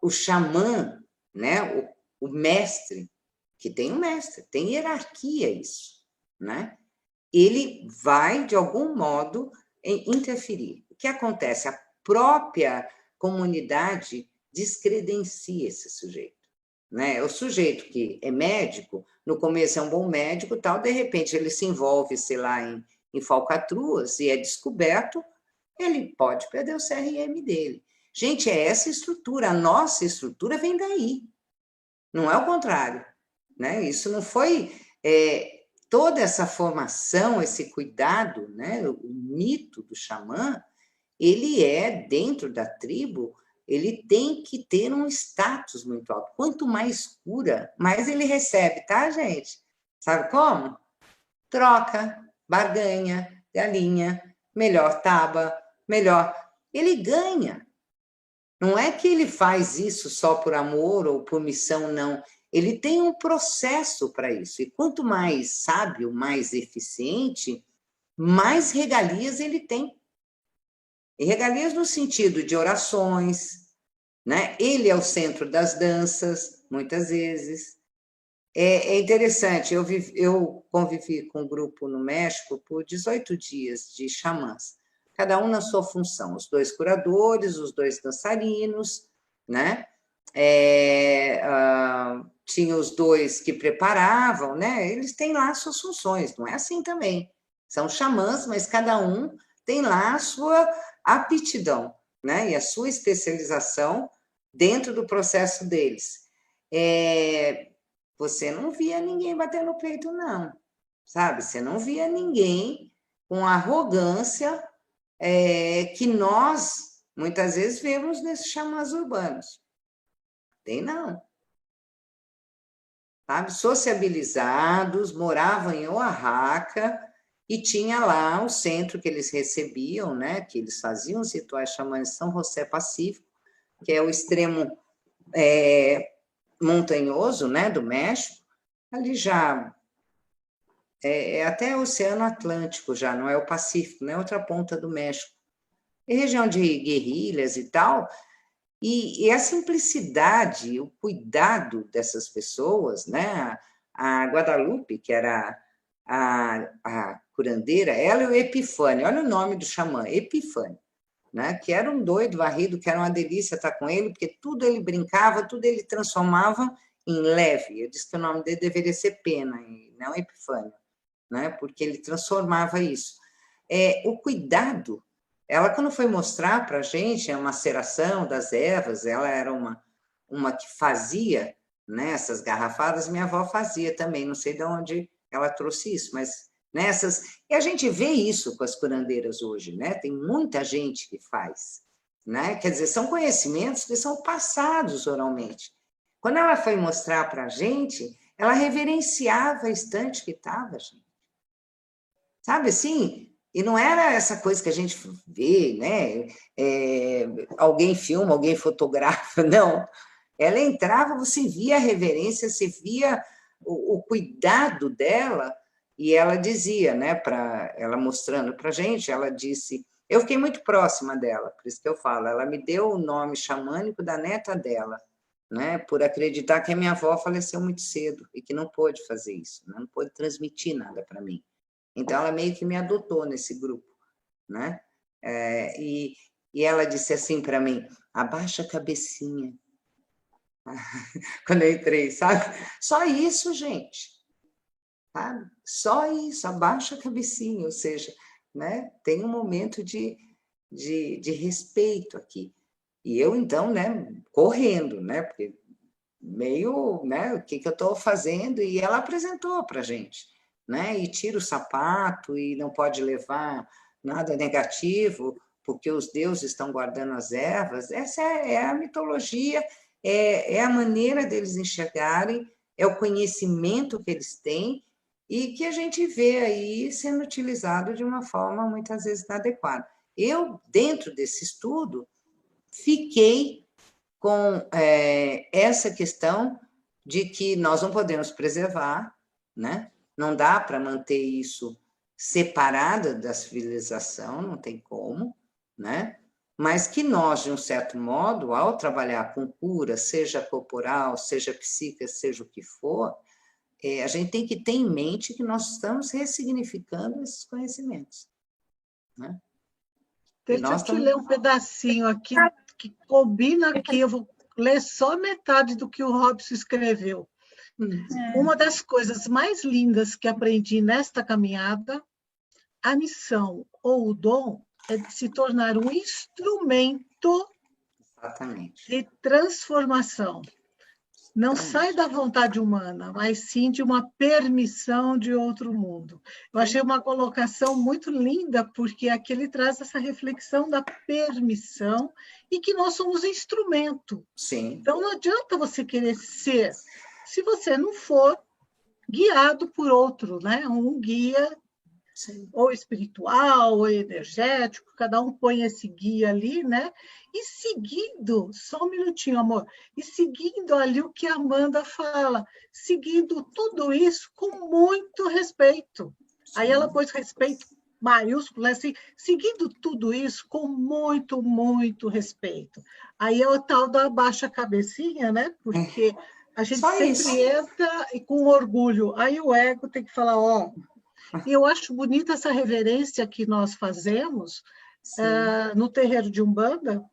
o xamã, né? O mestre, que tem um mestre, tem hierarquia isso, né? Ele vai, de algum modo, interferir. O que acontece? A própria comunidade descredencia esse sujeito, né? O sujeito que é médico, no começo é um bom médico, tal, de repente ele se envolve, sei lá, em falcatruas e é descoberto, ele pode perder o CRM dele. Gente, é essa estrutura, a nossa estrutura vem daí. Não é o contrário, né? Isso não foi toda essa formação, esse cuidado, né? O mito do xamã, ele é dentro da tribo, ele tem que ter um status muito alto. Quanto mais cura, mais ele recebe, tá, gente? Sabe como? Troca, barganha, galinha, melhor taba, melhor. Ele ganha. Não é que ele faz isso só por amor ou por missão, não. Ele tem um processo para isso. E quanto mais sábio, mais eficiente, mais regalias ele tem. E regalias no sentido de orações, né? Ele é o centro das danças, muitas vezes. É interessante, eu convivi com um grupo no México por 18 dias de xamãs, cada um na sua função, os 2 curadores, os 2 dançarinos, né? Tinha os 2 que preparavam, né? Eles têm lá as suas funções, não é assim também. São xamãs, mas cada um tem lá a sua aptidão, né? E a sua especialização dentro do processo deles. Você não via ninguém bater no peito, não. sabe? Você não via ninguém com a arrogância que nós, muitas vezes, vemos nesses xamãs urbanos. Tem não. Sabe? Sociabilizados, moravam em Oaxaca e tinha lá o centro que eles recebiam, né? Que eles faziam os rituais xamãs de São José Pacífico, que é o extremo montanhoso, né, do México. Ali já até o Oceano Atlântico, já não é o Pacífico, né? Outra ponta do México. É região de guerrilhas e tal. E a simplicidade, o cuidado dessas pessoas, né? A Guadalupe, que era a curandeira, ela e o Epifânio, olha o nome do xamã, Epifânio, né? Que era um doido varrido, que era uma delícia estar com ele, porque tudo ele brincava, tudo ele transformava em leve. Eu disse que o nome dele deveria ser Pena, e não Epifânio, né? Porque ele transformava isso. O cuidado. Ela, quando foi mostrar para a gente a maceração das ervas, ela era uma que fazia, né, essas garrafadas, minha avó fazia também, não sei de onde ela trouxe isso, mas nessas... E a gente vê isso com as curandeiras hoje, né? Tem muita gente que faz, né? Quer dizer, são conhecimentos que são passados oralmente. Quando ela foi mostrar para a gente, ela reverenciava a estante que estava, gente. Sabe assim? E não era essa coisa que a gente vê, né? Alguém filma, alguém fotografa, não. Ela entrava, você via a reverência, você via o cuidado dela, e ela dizia, né? Ela mostrando para a gente, ela disse... Eu fiquei muito próxima dela, por isso que eu falo. Ela me deu o nome xamânico da neta dela, né? Por acreditar que a minha avó faleceu muito cedo e que não pôde fazer isso, não pôde transmitir nada para mim. Então, ela meio que me adotou nesse grupo, né? E ela disse assim para mim, abaixa a cabecinha. Quando eu entrei, sabe? Só isso, gente. Sabe? Só isso, abaixa a cabecinha. Ou seja, né? Tem um momento de respeito aqui. E eu, então, né? Correndo, né? Porque meio, né? O que eu estou fazendo? E ela apresentou para a gente. Né? E tira o sapato e não pode levar nada negativo, porque os deuses estão guardando as ervas. Essa é a mitologia, é a maneira deles enxergarem, é o conhecimento que eles têm e que a gente vê aí sendo utilizado de uma forma muitas vezes inadequada. Eu, dentro desse estudo, fiquei com essa questão de que nós não podemos preservar, né? Não dá para manter isso separado da civilização, não tem como, né? Mas que nós, de um certo modo, ao trabalhar com cura, seja corporal, seja psíquica, seja o que for, a gente tem que ter em mente que nós estamos ressignificando esses conhecimentos, né? Deixa eu te ler um pedacinho aqui, que combina aqui, eu vou ler só metade do que o Robson escreveu. Uma das coisas mais lindas que aprendi nesta caminhada, a missão ou o dom é de se tornar um instrumento de transformação. Não sai da vontade humana, mas sim de uma permissão de outro mundo. Eu achei uma colocação muito linda, porque aqui ele traz essa reflexão da permissão e que nós somos instrumento. Sim. Então, não adianta você querer ser, se você não for guiado por outro, né? Um guia, sim, ou espiritual, ou energético, cada um põe esse guia ali, né? E seguindo, só um minutinho, amor, e seguindo ali o que a Amanda fala, seguindo tudo isso com muito respeito. Sim. Aí ela pôs respeito maiúsculo, assim, seguindo tudo isso com muito, muito respeito. Aí é o tal da baixa cabecinha, né? Porque a gente só sempre isso. Entra e com orgulho. Aí o ego tem que falar, ó... E eu acho bonita essa reverência que nós fazemos no terreiro de Umbanda,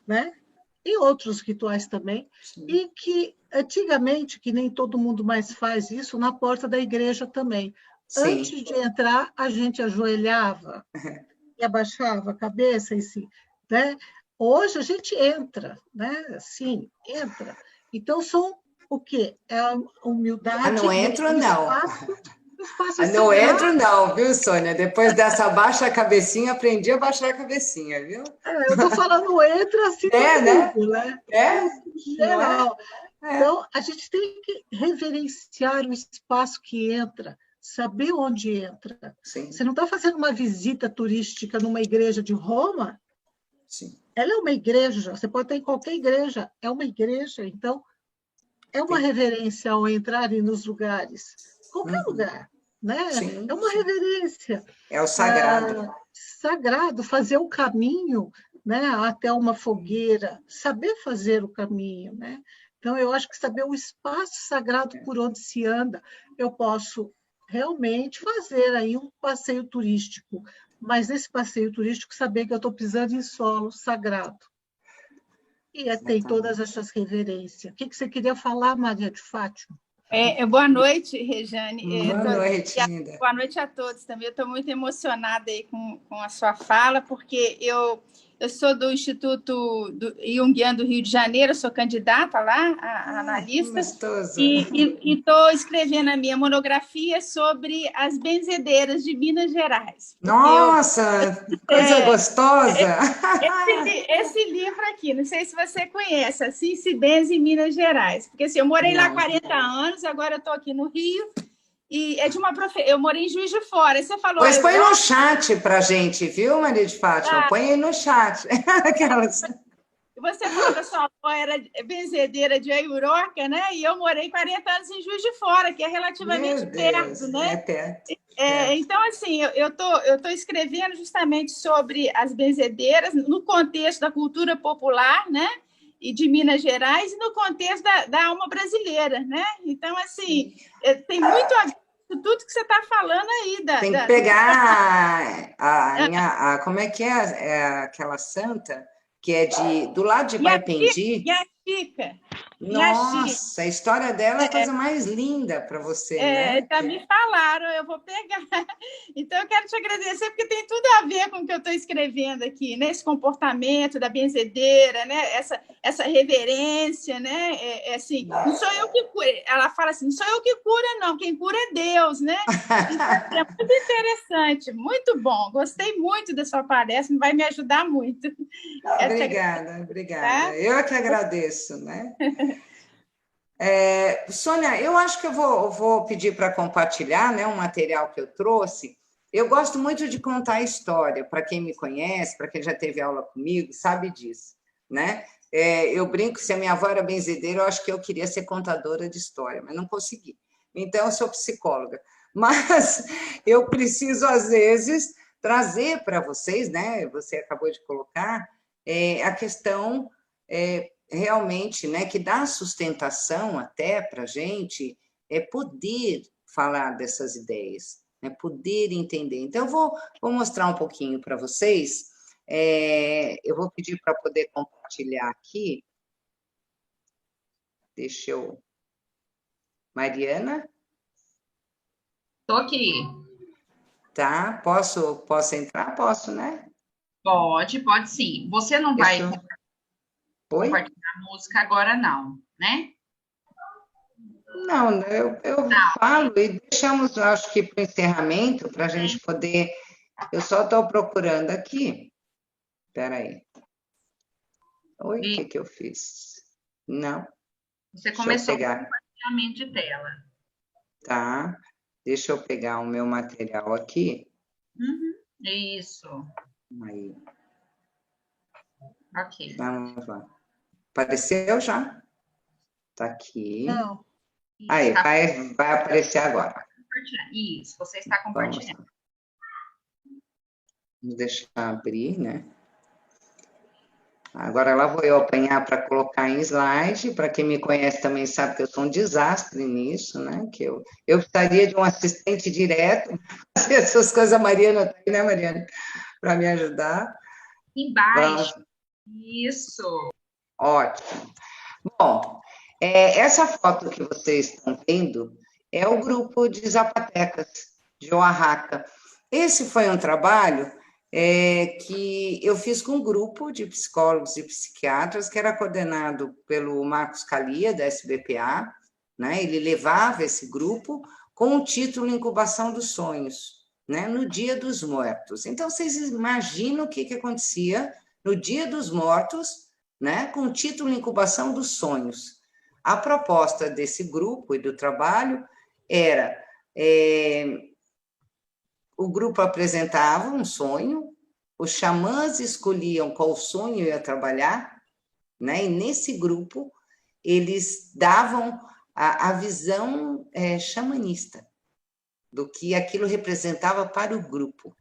né? E outros rituais também, sim, e que antigamente, que nem todo mundo mais faz isso, na porta da igreja também. Sim. Antes de entrar, a gente ajoelhava e abaixava a cabeça, né? Hoje a gente entra, né? Sim, entra. Então, são o quê? É a humildade... não entro, não. espaço Não sagrado. entro não, viu, Sônia? Depois dessa baixa a cabecinha, aprendi a baixar a cabecinha, viu? Eu estou falando entra assim tudo, né? Em geral. Então, a gente tem que reverenciar o espaço que entra, saber onde entra. Sim. Você não está fazendo uma visita turística numa igreja de Roma? Sim. Ela é uma igreja, você pode ter em qualquer igreja, é uma igreja, então é uma reverência ao entrarem nos lugares, qualquer lugar, né? Sim, é uma reverência. É o sagrado. Sagrado, fazer o caminho, né, até uma fogueira, saber fazer o caminho, né? Então, eu acho que saber o espaço sagrado por onde se anda, eu posso realmente fazer aí um passeio turístico, mas nesse passeio turístico saber que eu estou pisando em solo sagrado. E tem todas essas reverências. O que você queria falar, Maria de Fátima? Boa noite, Rejane. Boa noite, linda. Boa noite a todos também. Eu estou muito emocionada aí com a sua fala, porque eu sou do Instituto Jungiano do Rio de Janeiro, sou candidata lá, a analista, e estou escrevendo a minha monografia sobre as benzedeiras de Minas Gerais. Nossa, coisa gostosa! Esse livro aqui, não sei se você conhece, Assim se benze em Minas Gerais, porque assim, eu morei lá 40 anos, agora eu estou aqui no Rio, e é de uma eu morei em Juiz de Fora. Você falou. Pois põe no chat pra gente, viu, Maria de Fátima? Põe aí no chat. Aquelas. Você falou que a sua avó era benzedeira de Aiuroca, né? E eu morei 40 anos em Juiz de Fora, que é relativamente perto, né? É perto. Então, assim, eu tô escrevendo justamente sobre as benzedeiras no contexto da cultura popular, né? E de Minas Gerais, e no contexto da alma brasileira, né? Então, assim, tem muito a ver com tudo que você está falando aí. Tem que pegar como é que é aquela santa que é do lado de Baipendi? Chica. Nossa, a história dela é a coisa mais linda para você, né? Já me falaram, eu vou pegar. Então, eu quero te agradecer, porque tem tudo a ver com o que eu estou escrevendo aqui, né? Esse comportamento da benzedeira, né? Essa reverência, né? Assim, não sou eu que curo. Ela fala assim, não sou eu que cura, não, quem cura é Deus, né? Então, é muito interessante, muito bom. Gostei muito da sua palestra, vai me ajudar muito. Obrigada. Tá? Eu é que agradeço, né? Sônia, eu acho que eu vou pedir para compartilhar, né, um material que eu trouxe. Eu gosto muito de contar história, para quem me conhece, para quem já teve aula comigo, sabe disso, né? Eu brinco, se a minha avó era benzedeira, eu acho que eu queria ser contadora de história, mas não consegui. Então, eu sou psicóloga. Mas eu preciso, às vezes, trazer para vocês, né? Você acabou de colocar, a questão realmente, né, que dá sustentação até para a gente poder falar dessas ideias, né, poder entender. Então, eu vou mostrar um pouquinho para vocês. Eu vou pedir para poder compartilhar aqui. Deixa eu... Mariana? Estou aqui. Tá, posso entrar? Posso, né? Pode sim. Você não vai compartilhar a música agora, não, né? Não, eu falo e deixamos, acho que, para o encerramento, para a gente poder... Eu só estou procurando aqui. Espera aí. Oi, o que eu fiz? Não. Você começou com compartilhamento de tela. Tá. Deixa eu pegar o meu material aqui. Isso. Aí. Ok. Vamos lá. Apareceu já? Tá aqui. Não. Aí, vai aparecer agora. Isso, você está compartilhando. Vamos deixar abrir, né? Agora lá vou eu apanhar para colocar em slide. Para quem me conhece também sabe que eu sou um desastre nisso, né? Que eu precisaria de um assistente direto. Fazer essas coisas, a Mariana está aí, né, Mariana? Para me ajudar. Embaixo. Isso. Ótimo. Bom, essa foto que vocês estão vendo é o grupo de Zapatecas, de Oaxaca. Esse foi um trabalho que eu fiz com um grupo de psicólogos e psiquiatras, que era coordenado pelo Marcos Calia, da SBPA, né? Ele levava esse grupo, com o título Incubação dos Sonhos, né? No Dia dos Mortos. Então, vocês imaginam o que acontecia no Dia dos Mortos, né? Com o título Incubação dos Sonhos. A proposta desse grupo e do trabalho era... o grupo apresentava um sonho, os xamãs escolhiam qual sonho ia trabalhar, né? E nesse grupo eles davam a visão xamanista do que aquilo representava para o grupo,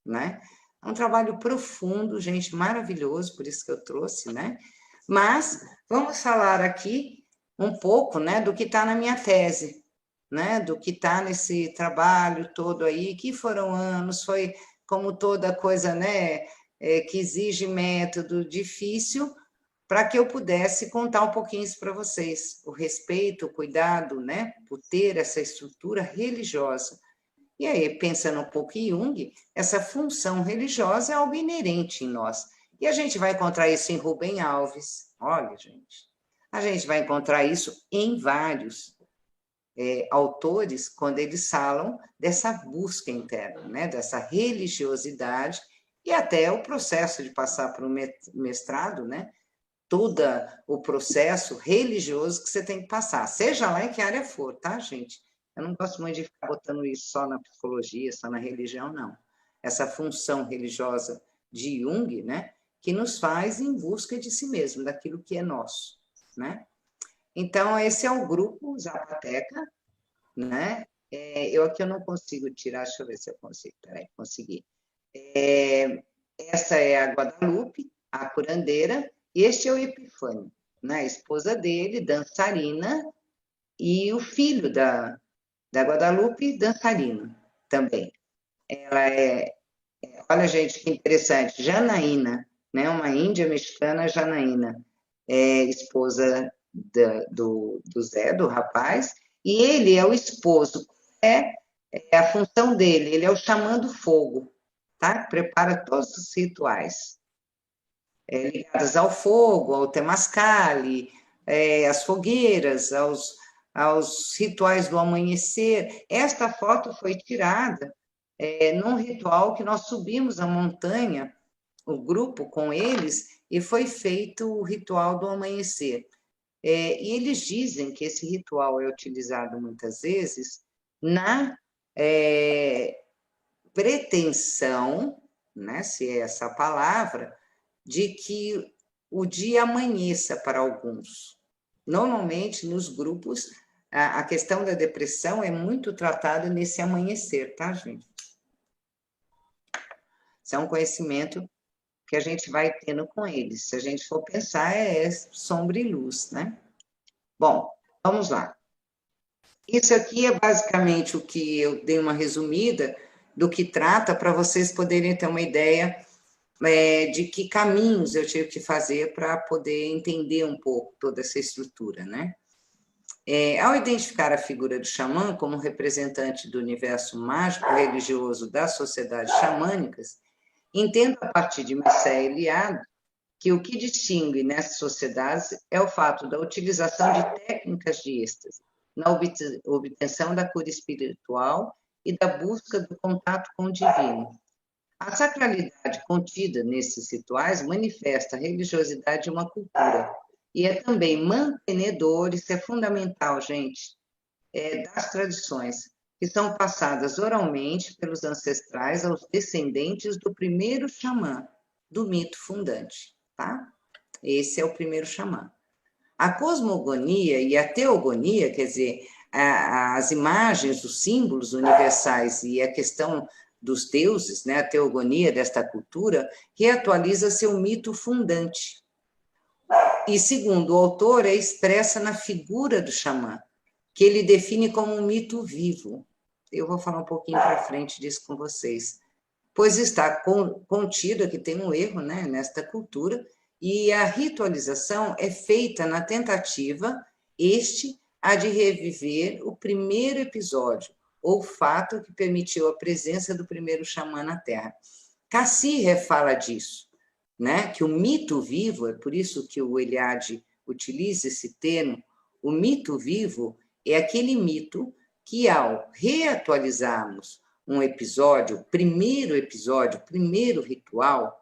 né? É um trabalho profundo, gente, maravilhoso, por isso que eu trouxe, né? Mas vamos falar aqui um pouco, né, do que está na minha tese, né, do que está nesse trabalho todo aí, que foram anos, foi como toda coisa, né, que exige método difícil, para que eu pudesse contar um pouquinho isso para vocês, o respeito, o cuidado, né, por ter essa estrutura religiosa. E aí, pensando um pouco em Jung, essa função religiosa é algo inerente em nós. E a gente vai encontrar isso em Rubem Alves, olha, gente, a gente vai encontrar isso em vários autores, quando eles falam dessa busca interna, né, dessa religiosidade, e até o processo de passar para o mestrado, né, todo o processo religioso que você tem que passar, seja lá em que área for, tá, gente? Eu não gosto muito de ficar botando isso só na psicologia, só na religião, não. Essa função religiosa de Jung, né, que nos faz em busca de si mesmo, daquilo que é nosso, né? Então, esse é o grupo Zapoteca, né? Eu aqui eu não consigo tirar, deixa eu ver se eu consigo, peraí, consegui. Essa é a Guadalupe, a curandeira, e este é o Epifânio, né? A esposa dele, dançarina, e o filho da Guadalupe, dançarino também. Ela olha, gente, que interessante, Janaína, né? Uma índia mexicana, Janaína, esposa do Zé, do rapaz, e ele é o esposo, é a função dele, ele é o xamã do fogo, tá? Prepara todos os rituais ligados ao fogo, ao temazcali, às fogueiras, aos rituais do amanhecer. Esta foto foi tirada num ritual que nós subimos a montanha, o grupo com eles, e foi feito o ritual do amanhecer. E eles dizem que esse ritual é utilizado muitas vezes na pretensão, né, se é essa a palavra, de que o dia amanheça para alguns. Normalmente, nos grupos, a questão da depressão é muito tratada nesse amanhecer, tá, gente? Isso é um conhecimento que a gente vai tendo com eles. Se a gente for pensar, é sombra e luz, né? Bom, vamos lá. Isso aqui é basicamente o que eu dei uma resumida do que trata, para vocês poderem ter uma ideia de que caminhos eu tive que fazer para poder entender um pouco toda essa estrutura, né? Ao identificar a figura do xamã como representante do universo mágico religioso das sociedades xamânicas, entendo a partir de Mircea Eliade que o que distingue nessas sociedades é o fato da utilização de técnicas de êxtase, na obtenção da cura espiritual e da busca do contato com o divino. A sacralidade contida nesses rituais manifesta a religiosidade de uma cultura e é também mantenedor, isso é fundamental, gente, das tradições, que são passadas oralmente pelos ancestrais aos descendentes do primeiro xamã do mito fundante, tá? Esse é o primeiro xamã. A cosmogonia e a teogonia, quer dizer, as imagens, os símbolos universais e a questão dos deuses, né, a teogonia desta cultura, reatualiza seu mito fundante. E, segundo o autor, é expressa na figura do xamã, que ele define como um mito vivo. Eu vou falar um pouquinho para frente disso com vocês. Pois está contido, aqui tem um erro, né, nesta cultura, e a ritualização é feita na tentativa, a de reviver o primeiro episódio, ou fato que permitiu a presença do primeiro xamã na Terra. Cassirer fala disso, né, que o mito vivo, é por isso que o Eliade utiliza esse termo, o mito vivo é aquele mito que ao reatualizarmos um episódio, primeiro ritual,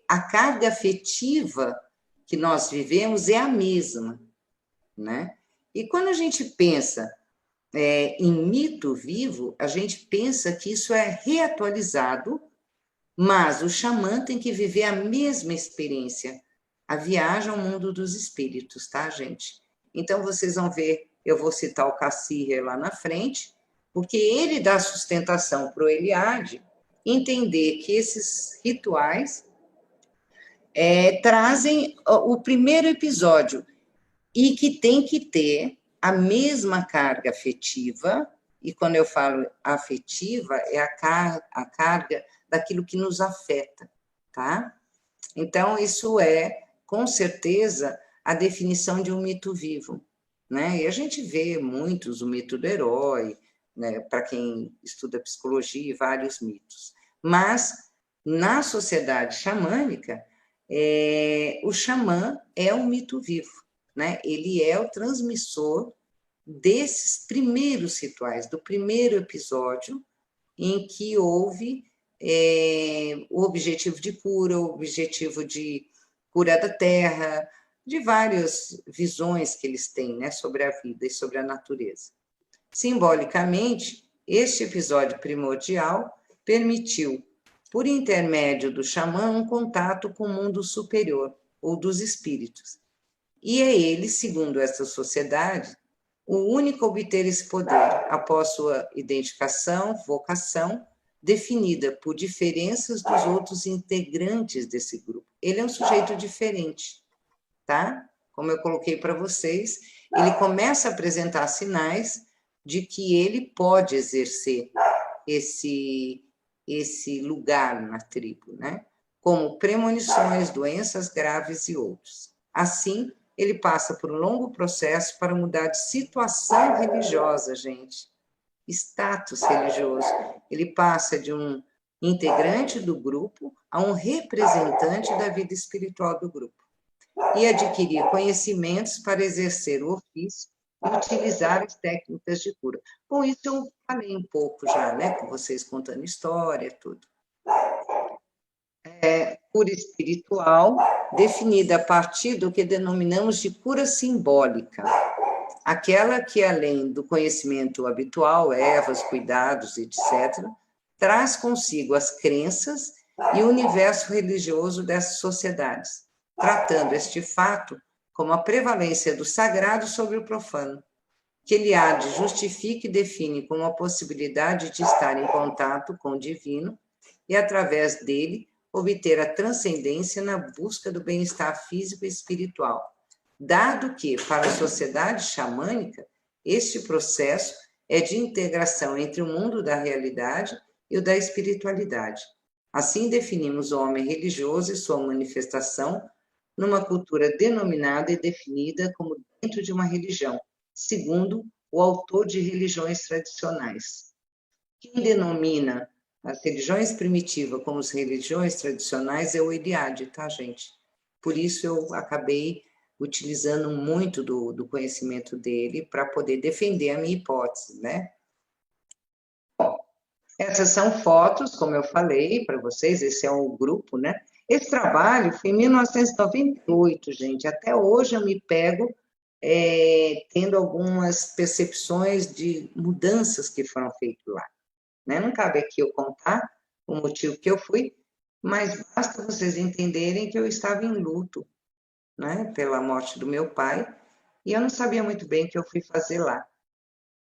a carga afetiva que nós vivemos é a mesma, né? E quando a gente pensa em mito vivo, a gente pensa que isso é reatualizado, mas o xamã tem que viver a mesma experiência, a viagem ao mundo dos espíritos, tá, gente? Então, vocês vão ver, eu vou citar o Cassirer lá na frente, porque ele dá sustentação para o Eliade entender que esses rituais trazem o primeiro episódio e que tem que ter a mesma carga afetiva, e quando eu falo afetiva, é a carga daquilo que nos afeta, tá? Então, isso é, com certeza, a definição de um mito vivo, né? E a gente vê muitos, o mito do herói, né? Para quem estuda psicologia, vários mitos. Mas, na sociedade xamânica, o xamã é um mito vivo, né? Ele é o transmissor desses primeiros rituais, do primeiro episódio em que houve o objetivo de cura, o objetivo de cura da terra, de várias visões que eles têm, né, sobre a vida e sobre a natureza. Simbolicamente, este episódio primordial permitiu, por intermédio do xamã, um contato com o mundo superior, ou dos espíritos. E é ele, segundo essa sociedade, o único a obter esse poder, após sua identificação, vocação, definida por diferenças dos outros integrantes desse grupo. Ele é um sujeito diferente, tá? Como eu coloquei para vocês, ele começa a apresentar sinais de que ele pode exercer esse lugar na tribo, né? Como premonições, doenças graves e outros. Assim, ele passa por um longo processo para mudar de situação religiosa, gente. Status religioso. Ele passa de um integrante do grupo a um representante da vida espiritual do grupo. E adquirir conhecimentos para exercer o ofício e utilizar as técnicas de cura. Com isso, eu falei um pouco já, né? Com vocês contando história, tudo. Cura espiritual, definida a partir do que denominamos de cura simbólica. Aquela que, além do conhecimento habitual, ervas, cuidados, etc., traz consigo as crenças e o universo religioso dessas sociedades, tratando este fato como a prevalência do sagrado sobre o profano, que Eliade justifica e define como a possibilidade de estar em contato com o divino e, através dele, obter a transcendência na busca do bem-estar físico e espiritual, dado que, para a sociedade xamânica, este processo é de integração entre o mundo da realidade e o da espiritualidade. Assim definimos o homem religioso e sua manifestação numa cultura denominada e definida como dentro de uma religião, segundo o autor de religiões tradicionais. Quem denomina as religiões primitivas como as religiões tradicionais é o Eliade, tá, gente? Por isso eu acabei utilizando muito do conhecimento dele para poder defender a minha hipótese, né? Bom, essas são fotos, como eu falei para vocês, esse é um grupo, né? Esse trabalho foi em 1998, gente. Até hoje eu me pego tendo algumas percepções de mudanças que foram feitas lá. Né? Não cabe aqui eu contar o motivo que eu fui, mas basta vocês entenderem que eu estava em luto, né, pela morte do meu pai, e eu não sabia muito bem o que eu fui fazer lá.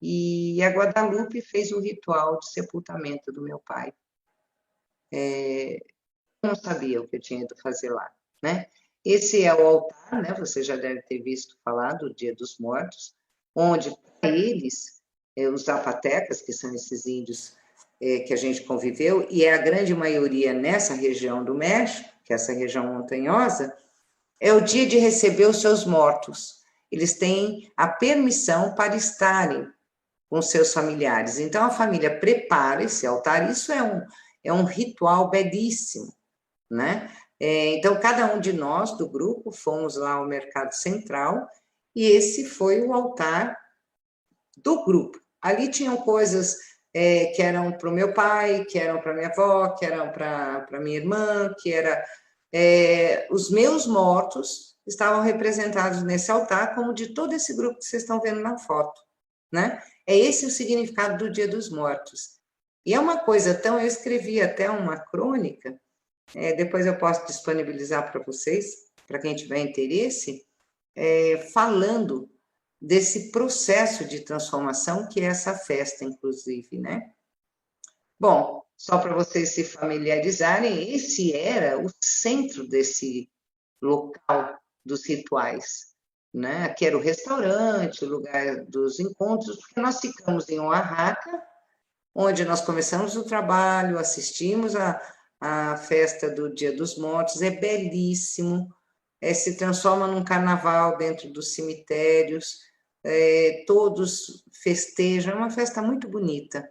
E a Guadalupe fez o ritual de sepultamento do meu pai. Eu não sabia o que eu tinha ido fazer lá, né? Esse é o altar, né? Você já deve ter visto falar do Dia dos Mortos, onde para eles, os zapatecas, que são esses índios que a gente conviveu, e é a grande maioria nessa região do México, que é essa região montanhosa, é o dia de receber os seus mortos. Eles têm a permissão para estarem com seus familiares. Então, a família prepara esse altar, isso é um ritual belíssimo, né? Então, cada um de nós, do grupo, fomos lá ao Mercado Central, e esse foi o altar do grupo. Ali tinham coisas que eram para o meu pai, que eram para minha avó, que eram para minha irmã, que era os meus mortos estavam representados nesse altar, como de todo esse grupo que vocês estão vendo na foto, né? É esse o significado do Dia dos Mortos. E é uma coisa tão... Eu escrevi até uma crônica, depois eu posso disponibilizar para vocês, para quem tiver interesse, falando desse processo de transformação que é essa festa, inclusive, né? Bom, só para vocês se familiarizarem, esse era o centro desse local dos rituais, né? Aqui era o restaurante, o lugar dos encontros, porque nós ficamos em Oaxaca, onde nós começamos o trabalho, assistimos a festa do Dia dos Mortos, é belíssimo, se transforma num carnaval dentro dos cemitérios, todos festejam, é uma festa muito bonita.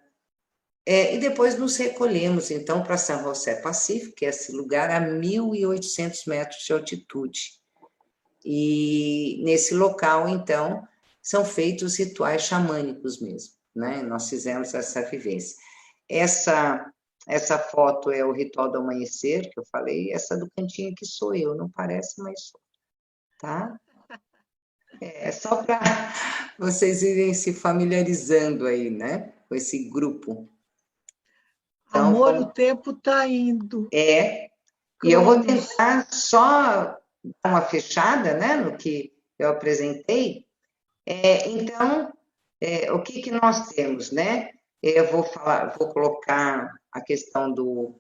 E depois nos recolhemos, então, para São José Pacífico, que é esse lugar a 1.800 metros de altitude. E nesse local, então, são feitos rituais xamânicos mesmo, né? Nós fizemos essa vivência. Essa foto é o ritual do amanhecer, que eu falei, essa do cantinho aqui sou eu, não parece, mas sou, tá? É só para vocês irem se familiarizando aí, né? Com esse grupo. Então, amor, o tempo está indo. E eu vou tentar só dar uma fechada, né, no que eu apresentei. Então, o que nós temos, né? Eu vou colocar a questão do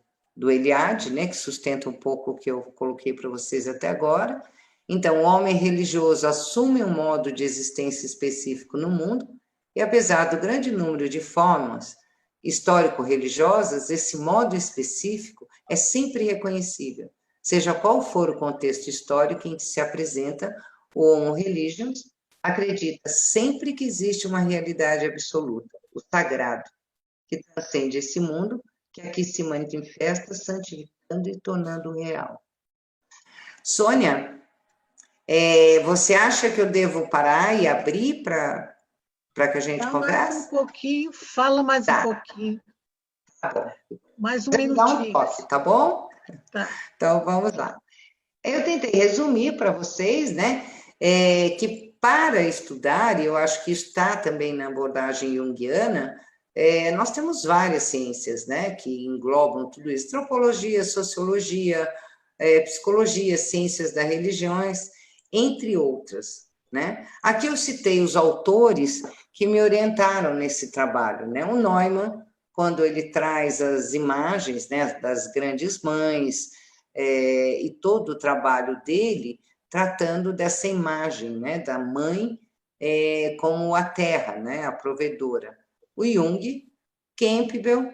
Eliade, né, que sustenta um pouco o que eu coloquei para vocês até agora. Então, o homem religioso assume um modo de existência específico no mundo, e apesar do grande número de formas histórico-religiosas, esse modo específico é sempre reconhecível, seja qual for o contexto histórico em que se apresenta, o Homo Religions acredita sempre que existe uma realidade absoluta, o sagrado, que transcende esse mundo, que aqui se manifesta, santificando e tornando real. Sônia, você acha que eu devo parar e abrir para que a gente converse? Mais um pouquinho, fala mais um pouquinho. Tá bom. Mais um minutinho. Dá um toque, tá bom? Tá. Então, vamos lá. Eu tentei resumir para vocês, né, que para estudar, e eu acho que está também na abordagem junguiana, nós temos várias ciências, né, que englobam tudo isso, antropologia, sociologia, psicologia, ciências das religiões, entre outras, né? Aqui eu citei os autores que me orientaram nesse trabalho, né? O Neumann, quando ele traz as imagens, né, das grandes mães, e todo o trabalho dele tratando dessa imagem, né, da mãe como a terra, né, a provedora. O Jung, Campbell,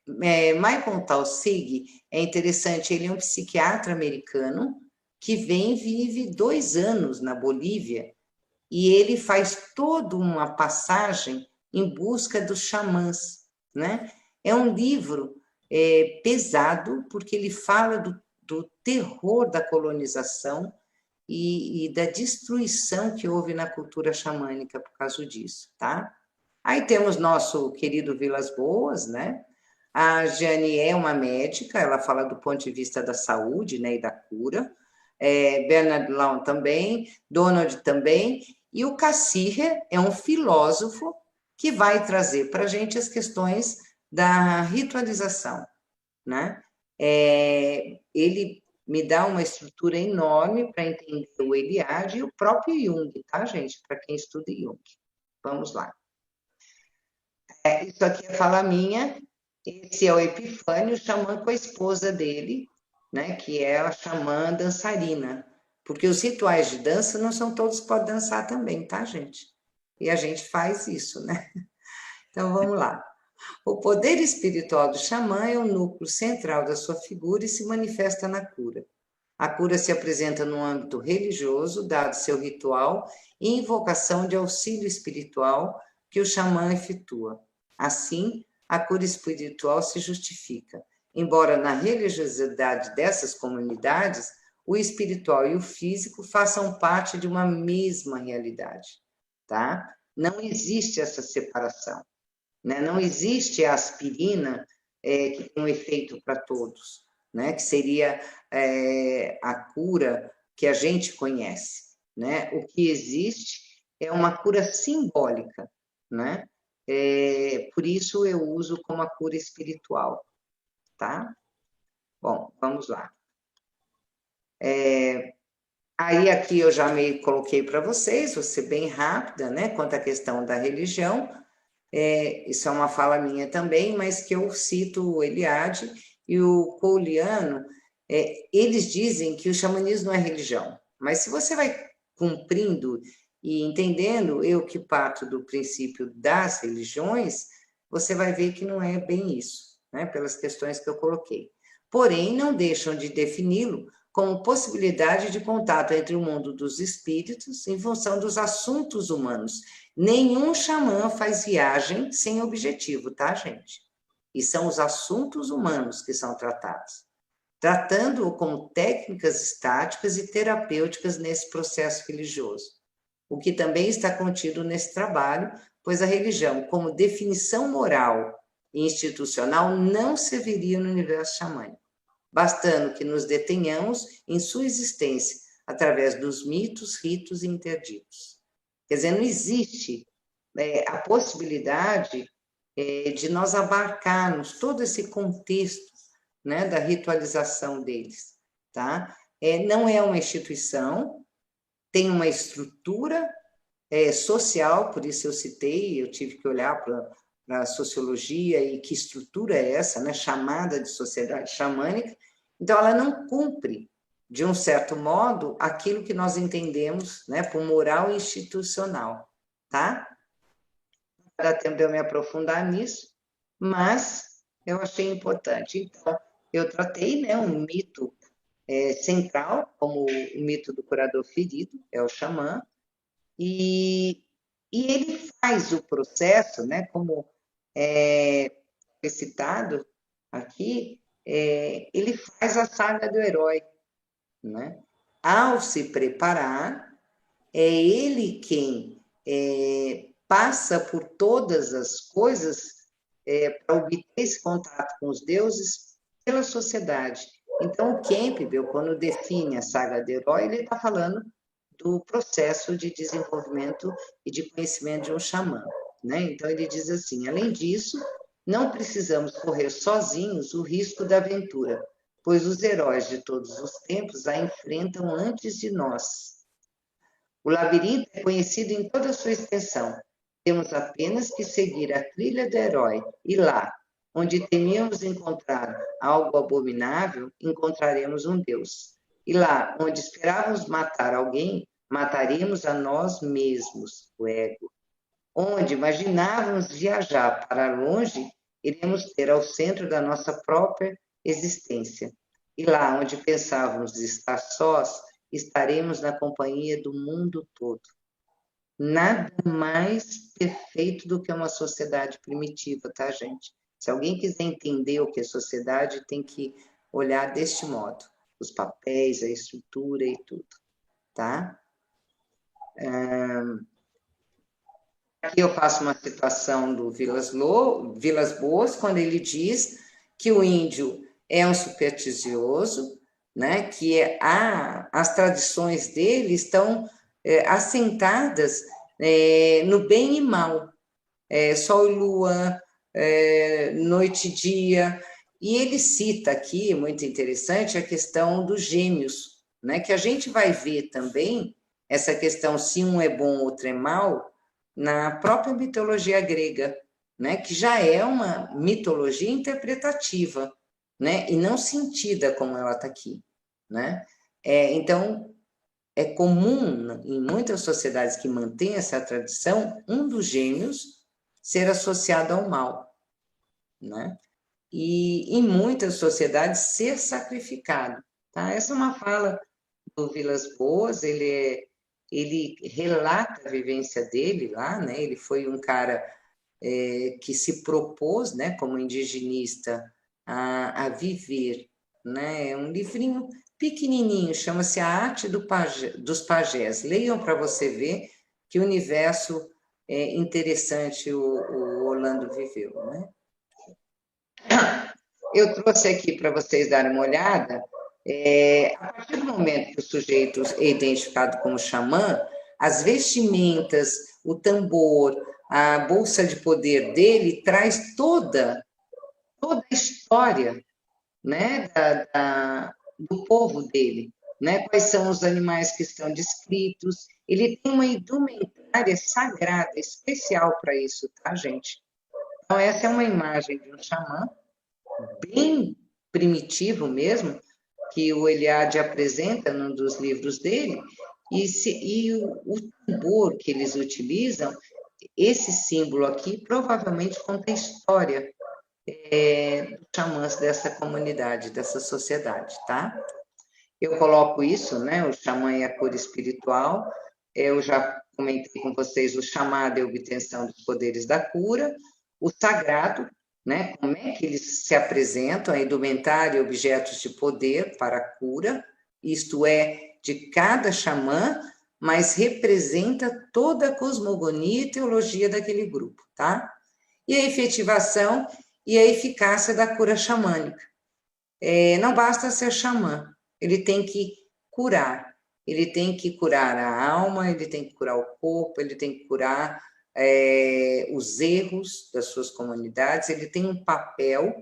Michael Taussig é interessante, ele é um psiquiatra americano que vive 2 anos na Bolívia e ele faz toda uma passagem em busca dos xamãs, né? É um livro pesado, porque ele fala do terror da colonização e da destruição que houve na cultura xamânica por causa disso, tá? Aí temos nosso querido Vilas Boas, né? A Jane é uma médica, ela fala do ponto de vista da saúde, né, e da cura. Bernard Lawn também, Donald também, e o Cassirer é um filósofo que vai trazer para a gente as questões da ritualização, né? Ele me dá uma estrutura enorme para entender o Eliade e o próprio Jung, tá, gente? Para quem estuda Jung. Vamos lá. Isso aqui é fala minha, esse é o Epifânio, o xamã com a esposa dele, né, que é a xamã dançarina, porque os rituais de dança não são todos que podem dançar também, tá, gente? E a gente faz isso, né? Então, vamos lá. O poder espiritual do xamã é o núcleo central da sua figura e se manifesta na cura. A cura se apresenta no âmbito religioso, dado seu ritual e invocação de auxílio espiritual que o xamã efetua. Assim, a cura espiritual se justifica. Embora na religiosidade dessas comunidades, o espiritual e o físico façam parte de uma mesma realidade, tá? Não existe essa separação, né? Não existe a aspirina que tem um efeito para todos, né? Que seria a cura que a gente conhece, né? O que existe é uma cura simbólica, né? Por isso eu uso como a cura espiritual, tá? Bom, vamos lá. Aí aqui eu já me coloquei para vocês, vou ser bem rápida, né? Quanto à questão da religião, isso é uma fala minha também, mas que eu cito o Eliade e o Couliano, eles dizem que o xamanismo não é religião, mas se você vai cumprindo e entendendo, eu que parto do princípio das religiões, você vai ver que não é bem isso, né? Pelas questões que eu coloquei. Porém, não deixam de defini-lo como possibilidade de contato entre o mundo dos espíritos em função dos assuntos humanos. Nenhum xamã faz viagem sem objetivo, tá, gente? E são os assuntos humanos que são tratados, tratando-o como técnicas estáticas e terapêuticas nesse processo religioso, o que também está contido nesse trabalho, pois a religião, como definição moral e institucional, não serviria no universo xamânico, bastando que nos detenhamos em sua existência através dos mitos, ritos e interditos. Quer dizer, não existe a possibilidade de nós abarcarmos todo esse contexto, né, da ritualização deles, tá? Não é uma instituição, tem uma estrutura social, por isso eu citei, eu tive que olhar para a sociologia e que estrutura é essa, né, chamada de sociedade xamânica. Então, ela não cumpre, de um certo modo, aquilo que nós entendemos, né, por moral institucional, tá? Não dá tempo de eu me aprofundar nisso, mas eu achei importante. Então, eu tratei, né, um mito central, como o mito do curador ferido, é o xamã, e ele faz o processo, né, como foi citado aqui, ele faz a saga do herói, né? Ao se preparar, é ele quem passa por todas as coisas para obter esse contato com os deuses pela sociedade. Então, o Campbell, quando define a saga do herói, ele está falando do processo de desenvolvimento e de conhecimento de um xamã, né? Então, ele diz assim, além disso, não precisamos correr sozinhos o risco da aventura, pois os heróis de todos os tempos a enfrentam antes de nós. O labirinto é conhecido em toda a sua extensão. Temos apenas que seguir a trilha do herói e lá, onde temíamos encontrar algo abominável, encontraremos um Deus. E lá, onde esperávamos matar alguém, mataremos a nós mesmos, o ego. Onde imaginávamos viajar para longe, iremos ter ao centro da nossa própria existência. E lá onde pensávamos estar sós, estaremos na companhia do mundo todo. Nada mais perfeito do que uma sociedade primitiva, tá, gente? Se alguém quiser entender o que é sociedade, tem que olhar deste modo. Os papéis, a estrutura e tudo, tá? Aqui eu faço uma citação do Vilas Boas, quando ele diz que o índio é um supersticioso, né, que as tradições dele estão assentadas no bem e mal, sol e lua, noite e dia, e ele cita aqui, muito interessante, a questão dos gêmeos, né, que a gente vai ver também, essa questão se um é bom, outro é mal, na própria mitologia grega, né, que já é uma mitologia interpretativa, né, e não sentida como ela está aqui, né? Então, é comum em muitas sociedades que mantêm essa tradição, um dos gêmeos ser associado ao mal, né? E em muitas sociedades ser sacrificado, tá? Essa é uma fala do Vilas Boas, ele relata a vivência dele lá, né? Ele foi um cara que se propôs, né, como indigenista, a viver, né? É um livrinho pequenininho, chama-se A Arte dos Pajés. Leiam para você ver que universo interessante o Orlando viveu, né? Eu trouxe aqui para vocês darem uma olhada, a partir do momento que o sujeito é identificado como xamã, as vestimentas, o tambor, a bolsa de poder dele traz toda a história, né, do povo dele, né? Quais são os animais que estão descritos. Ele tem uma indumentária sagrada, especial para isso, tá, gente? Então, essa é uma imagem de um xamã, bem primitivo mesmo, que o Eliade apresenta num dos livros dele, e o tambor que eles utilizam, esse símbolo aqui, provavelmente conta a história dos xamãs dessa comunidade, dessa sociedade, tá? Eu coloco isso, né? O xamã é a cura espiritual. Eu já comentei com vocês o chamado e a obtenção dos poderes da cura, o sagrado, né? Como é que eles se apresentam, a indumentária e objetos de poder para a cura, isto é, de cada xamã, mas representa toda a cosmogonia e teologia daquele grupo, tá? E a efetivação e a eficácia da cura xamânica. Não basta ser xamã, ele tem que curar. Ele tem que curar a alma, ele tem que curar o corpo, ele tem que curar os erros das suas comunidades, ele tem um papel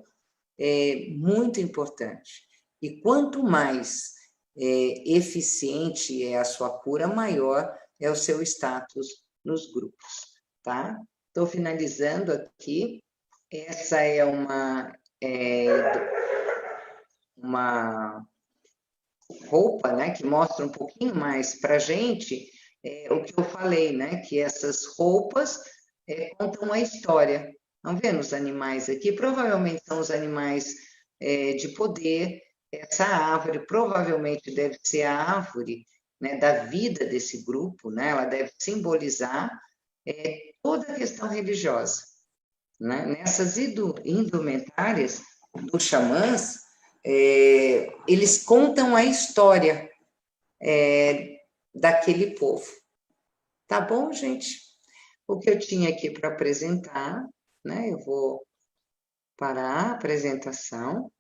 muito importante. E quanto mais eficiente é a sua cura, maior é o seu status nos grupos, tá? Estou finalizando aqui. Essa é uma roupa, né, que mostra um pouquinho mais para a gente o que eu falei, né, que essas roupas contam a história. Estão vendo os animais aqui? Provavelmente são os animais de poder. Essa árvore provavelmente deve ser a árvore, né, da vida desse grupo, né? Ela deve simbolizar toda a questão religiosa, né? Nessas indumentárias dos xamãs, eles contam a história daquele povo. Tá bom, gente? O que eu tinha aqui para apresentar, né? Eu vou parar a apresentação.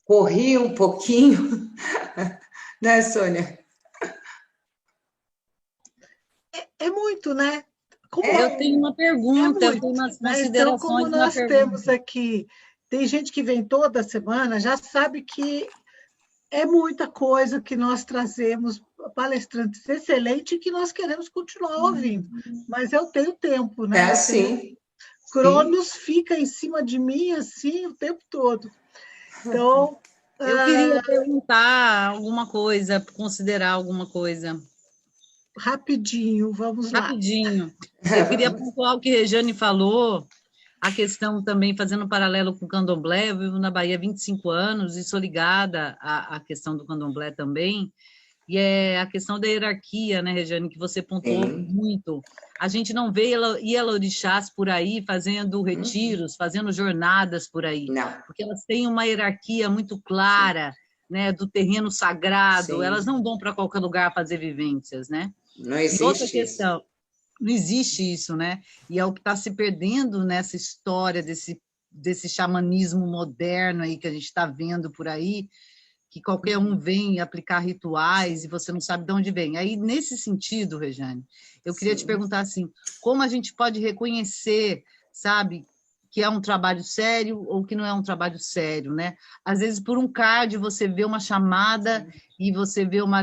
Corri um pouquinho, né, Sônia? É muito, né? Eu tenho uma pergunta, eu tenho umas considerações. Então, como nós temos aqui, tem gente que vem toda semana, já sabe que é muita coisa que nós trazemos, palestrantes excelentes, que nós queremos continuar ouvindo. Mas eu tenho tempo, né? Sim. Cronos fica em cima de mim, assim, o tempo todo. Então... Eu queria perguntar alguma coisa, considerar alguma coisa. Rapidinho, vamos lá. Rapidinho. Eu queria pontuar o que a Rejane falou, a questão também, fazendo um paralelo com o candomblé. Eu vivo na Bahia há 25 anos e sou ligada à questão do candomblé também, e é a questão da hierarquia, né, Rejane, que você pontuou muito. A gente não vê ielorixás por aí fazendo retiros, fazendo jornadas por aí, porque elas têm uma hierarquia muito clara, né, do terreno sagrado. Elas não vão para qualquer lugar fazer vivências, né? Não existe e outra questão, não existe isso, né? E é o que está se perdendo nessa história desse xamanismo moderno aí que a gente está vendo por aí, que qualquer um vem aplicar rituais e você não sabe de onde vem. Aí, nesse sentido, Rejane, eu queria te perguntar assim, como a gente pode reconhecer, sabe, que é um trabalho sério ou que não é um trabalho sério, né? Às vezes, por um card, você vê uma chamada e você vê uma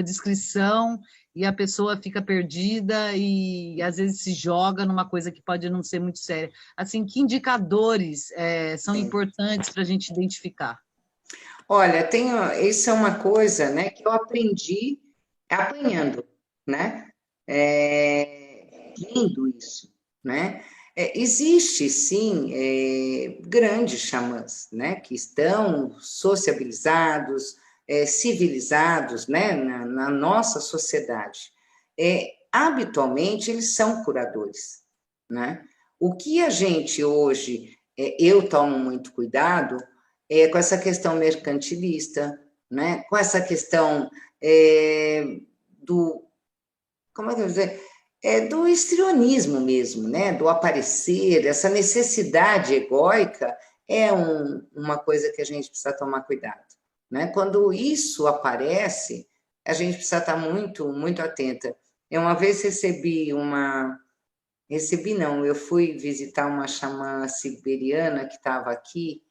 descrição e a pessoa fica perdida e, às vezes, se joga numa coisa que pode não ser muito séria. Assim, que indicadores são importantes para a gente identificar? Olha, isso é uma coisa, né, que eu aprendi apanhando, né? Vendo isso, né? Existe, sim, grandes xamãs, né, que estão sociabilizados, civilizados, né, na nossa sociedade. Habitualmente, eles são curadores, né? O que a gente hoje, eu tomo muito cuidado, com essa questão mercantilista, né? Com essa questão como é que eu vou dizer? do histrionismo mesmo, né? Do aparecer, essa necessidade egóica uma coisa que a gente precisa tomar cuidado, né? Quando isso aparece, a gente precisa estar muito, muito atenta. Eu uma vez eu fui visitar uma xamã siberiana que estava aqui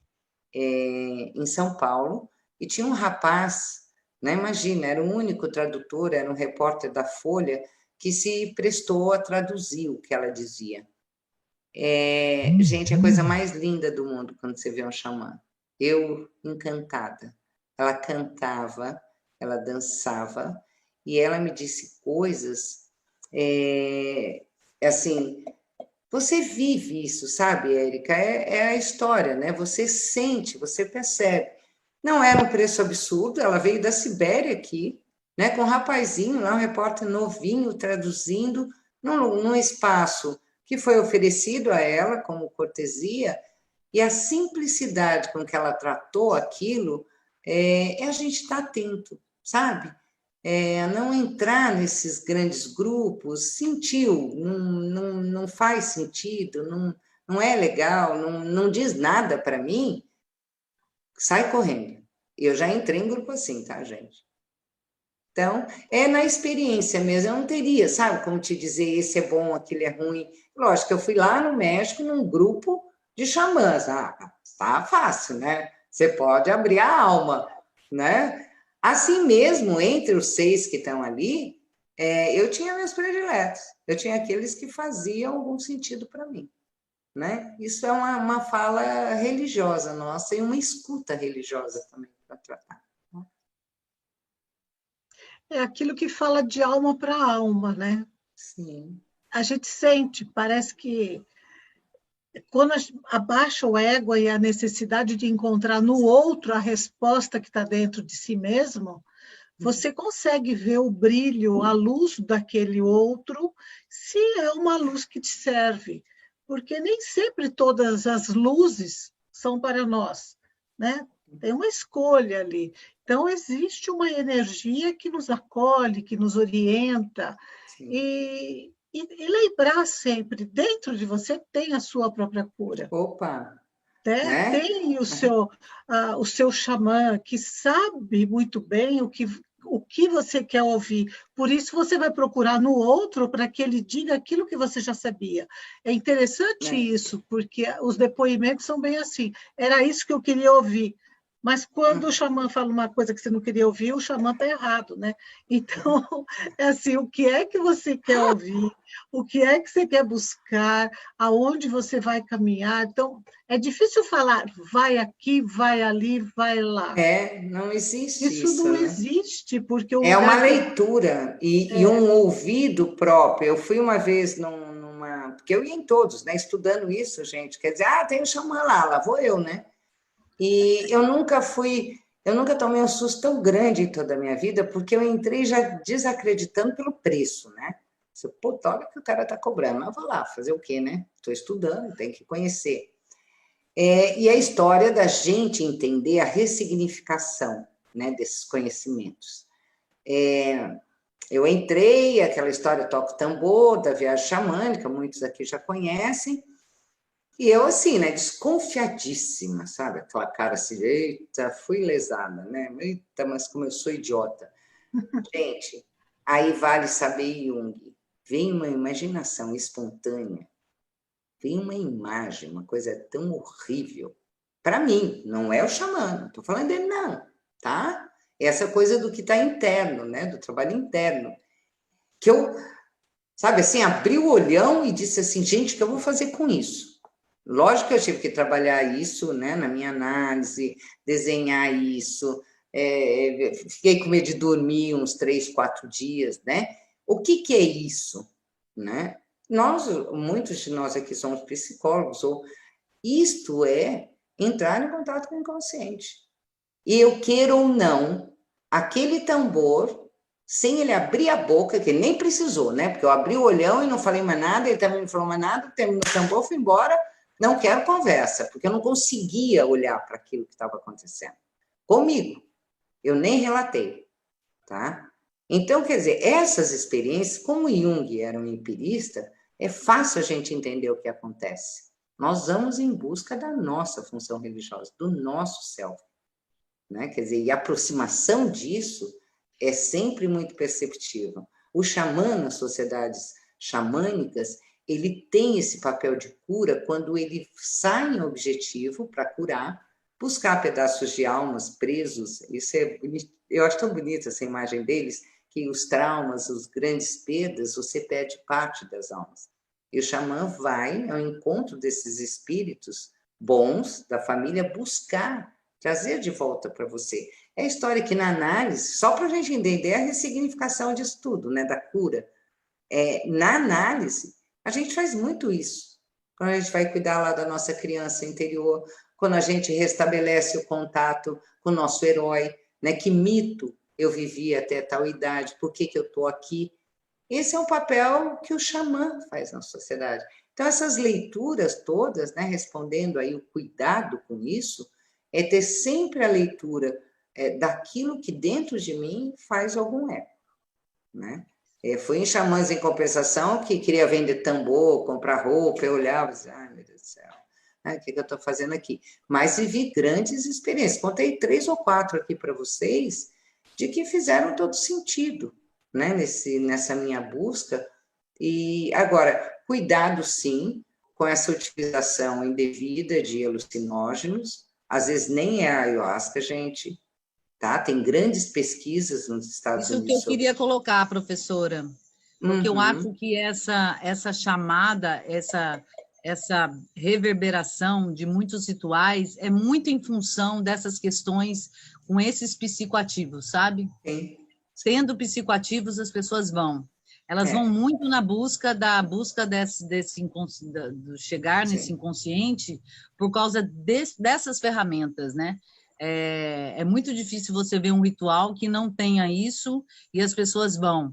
em São Paulo, e tinha um rapaz, né? Imagina, era o único tradutor, era um repórter da Folha, que se prestou a traduzir o que ela dizia. Gente, é a coisa mais linda do mundo quando você vê um xamã. Eu, encantada. Ela cantava, ela dançava, e ela me disse coisas, assim, você vive isso, sabe, Érica? É a história, né? Você sente, você percebe. Não era um preço absurdo, ela veio da Sibéria aqui, né, com um rapazinho lá, um repórter novinho, traduzindo num espaço que foi oferecido a ela como cortesia, e a simplicidade com que ela tratou aquilo, a gente estar atento, sabe? Não entrar nesses grandes grupos, sentiu, não faz sentido, não é legal, não diz nada para mim, sai correndo. Eu já entrei em grupo assim, tá, gente? Então, é na experiência mesmo, eu não teria, sabe, como te dizer, esse é bom, aquele é ruim. Lógico que eu fui lá no México num grupo de xamãs, tá fácil, né? Você pode abrir a alma, né? Assim mesmo, entre os 6 que estão ali, eu tinha meus prediletos, eu tinha aqueles que faziam algum sentido para mim, né? Isso é uma fala religiosa nossa e uma escuta religiosa também para tratar. É aquilo que fala de alma para alma, né? Sim. A gente sente, parece que quando abaixa o ego e a necessidade de encontrar no outro a resposta que está dentro de si mesmo, você consegue ver o brilho, a luz daquele outro, se é uma luz que te serve. Porque nem sempre todas as luzes são para nós, né? Tem uma escolha ali. Então, existe uma energia que nos acolhe, que nos orienta. E lembrar sempre, dentro de você tem a sua própria cura. Opa! Né? Tem o seu xamã que sabe muito bem o que você quer ouvir. Por isso, você vai procurar no outro para que ele diga aquilo que você já sabia. É interessante isso, porque os depoimentos são bem assim. Era isso que eu queria ouvir. Mas quando o xamã fala uma coisa que você não queria ouvir, o xamã está errado, né? Então, é assim, o que é que você quer ouvir? O que é que você quer buscar? Aonde você vai caminhar? Então, é difícil falar, vai aqui, vai ali, vai lá. Não existe isso. Isso não né? existe, porque o é uma leitura e um ouvido próprio. Eu fui uma vez porque eu ia em todos, né? Estudando isso, gente. Quer dizer, tem o xamã lá vou eu, né? E eu nunca tomei um susto tão grande em toda a minha vida, porque eu entrei já desacreditando pelo preço, né? Puta, olha o que o cara está cobrando, mas eu vou lá, fazer o quê, né? Estou estudando, tem que conhecer. E a história da gente entender a ressignificação, né, desses conhecimentos. Eu entrei, aquela história toco tambor, da viagem xamânica, muitos aqui já conhecem, e eu, assim, né, desconfiadíssima, sabe? Aquela cara assim, eita, fui lesada, né? Eita, mas como eu sou idiota. Gente, aí vale saber Jung. Vem uma imaginação espontânea, vem uma imagem, uma coisa tão horrível. Para mim, não é o xamã, não estou falando dele, não, tá? Essa coisa do que está interno, né? Do trabalho interno. Que eu, sabe assim, abri o olhão e disse assim, gente, o que eu vou fazer com isso? Lógico que eu tive que trabalhar isso, né, na minha análise, desenhar isso, fiquei com medo de dormir uns 3, 4 dias, né? O que é isso, né? Muitos de nós aqui somos psicólogos, isto é entrar em contato com o inconsciente. E eu queira ou não, aquele tambor, sem ele abrir a boca, que ele nem precisou, né? Porque eu abri o olhão e não falei mais nada, ele também não falou mais nada, terminou o tambor, fui embora, não quero conversa, porque eu não conseguia olhar para aquilo que estava acontecendo. Comigo. Eu nem relatei, tá? Então, quer dizer, essas experiências, como Jung era um empirista, é fácil a gente entender o que acontece. Nós vamos em busca da nossa função religiosa, do nosso self, né? Quer dizer, e a aproximação disso é sempre muito perceptível. O xamã, nas sociedades xamânicas, ele tem esse papel de cura quando ele sai em objetivo para curar, buscar pedaços de almas presos. Isso é bonito. Eu acho tão bonita essa imagem deles, que os traumas, os grandes perdas, você perde parte das almas. E o xamã vai ao encontro desses espíritos bons da família buscar, trazer de volta para você. É a história que na análise, só para a gente entender a ressignificação disso tudo, né, da cura, na análise, a gente faz muito isso. Quando a gente vai cuidar lá da nossa criança interior, quando a gente restabelece o contato com o nosso herói, né, que mito eu vivi até tal idade, por que eu estou aqui? Esse é um papel que o xamã faz na sociedade. Então, essas leituras todas, né, respondendo aí o cuidado com isso, é ter sempre a leitura daquilo que dentro de mim faz algum eco, né? Fui em xamãs em compensação que queria vender tambor, comprar roupa, eu olhava e dizia, ai meu Deus do céu, o que eu estou fazendo aqui? Mas vivi grandes experiências, contei 3 ou 4 aqui para vocês, de que fizeram todo sentido, né, nessa minha busca. E agora, cuidado sim com essa utilização indevida de alucinógenos, às vezes nem é a ayahuasca, gente, tá? Tem grandes pesquisas nos Estados Unidos. Isso que eu queria colocar, professora, porque eu acho que essa chamada, essa reverberação de muitos rituais é muito em função dessas questões com esses psicoativos, sabe? Sim. Sendo psicoativos, as pessoas vão. Elas vão muito na busca do chegar nesse inconsciente por causa dessas ferramentas, né? É muito difícil você ver um ritual que não tenha isso e as pessoas vão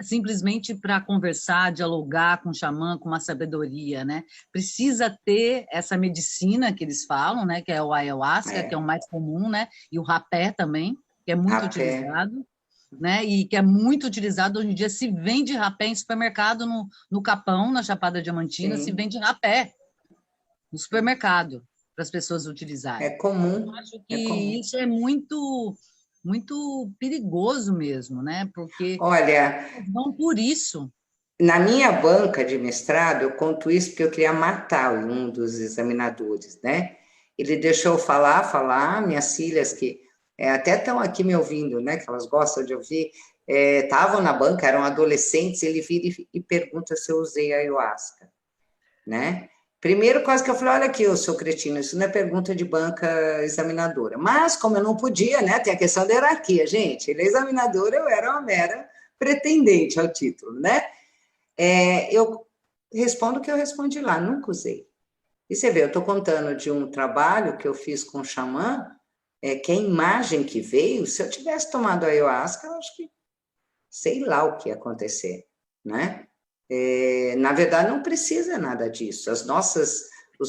simplesmente para conversar, dialogar com o xamã, com uma sabedoria, né? Precisa ter essa medicina que eles falam, né? Que é o ayahuasca, que é o mais comum, né? E o rapé também, que é muito utilizado, né? E que é muito utilizado hoje em dia. Se vende rapé em supermercado no Capão, na Chapada Diamantina, se vende rapé no supermercado para as pessoas utilizarem. É comum. Eu acho que isso é muito perigoso mesmo, né? Porque olha, vão por isso. Na minha banca de mestrado, eu conto isso porque eu queria matar um dos examinadores, né? Ele deixou eu falar, minhas filhas que até estão aqui me ouvindo, né? Que elas gostam de ouvir, estavam na banca, eram adolescentes, ele vira e pergunta se eu usei ayahuasca, né? Primeiro, quase que eu falei, olha aqui, eu sou cretino, isso não é pergunta de banca examinadora. Mas, como eu não podia, né, tem a questão da hierarquia, gente. Ele é examinadora, eu era uma mera pretendente ao título, né? Eu respondo o que eu respondi lá, nunca usei. E você vê, eu estou contando de um trabalho que eu fiz com o xamã, que a imagem que veio, se eu tivesse tomado ayahuasca, eu acho que sei lá o que ia acontecer, né? Na verdade, não precisa nada disso. Os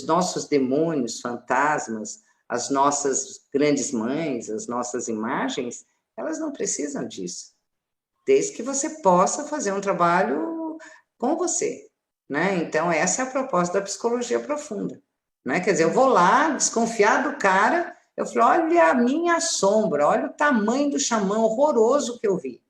nossos demônios, fantasmas, as nossas grandes mães, as nossas imagens, elas não precisam disso. Desde que você possa fazer um trabalho com você, né? Então, essa é a proposta da psicologia profunda, né? Quer dizer, eu vou lá, desconfiar do cara, eu falo, olha a minha sombra, olha o tamanho do xamã horroroso que eu vi.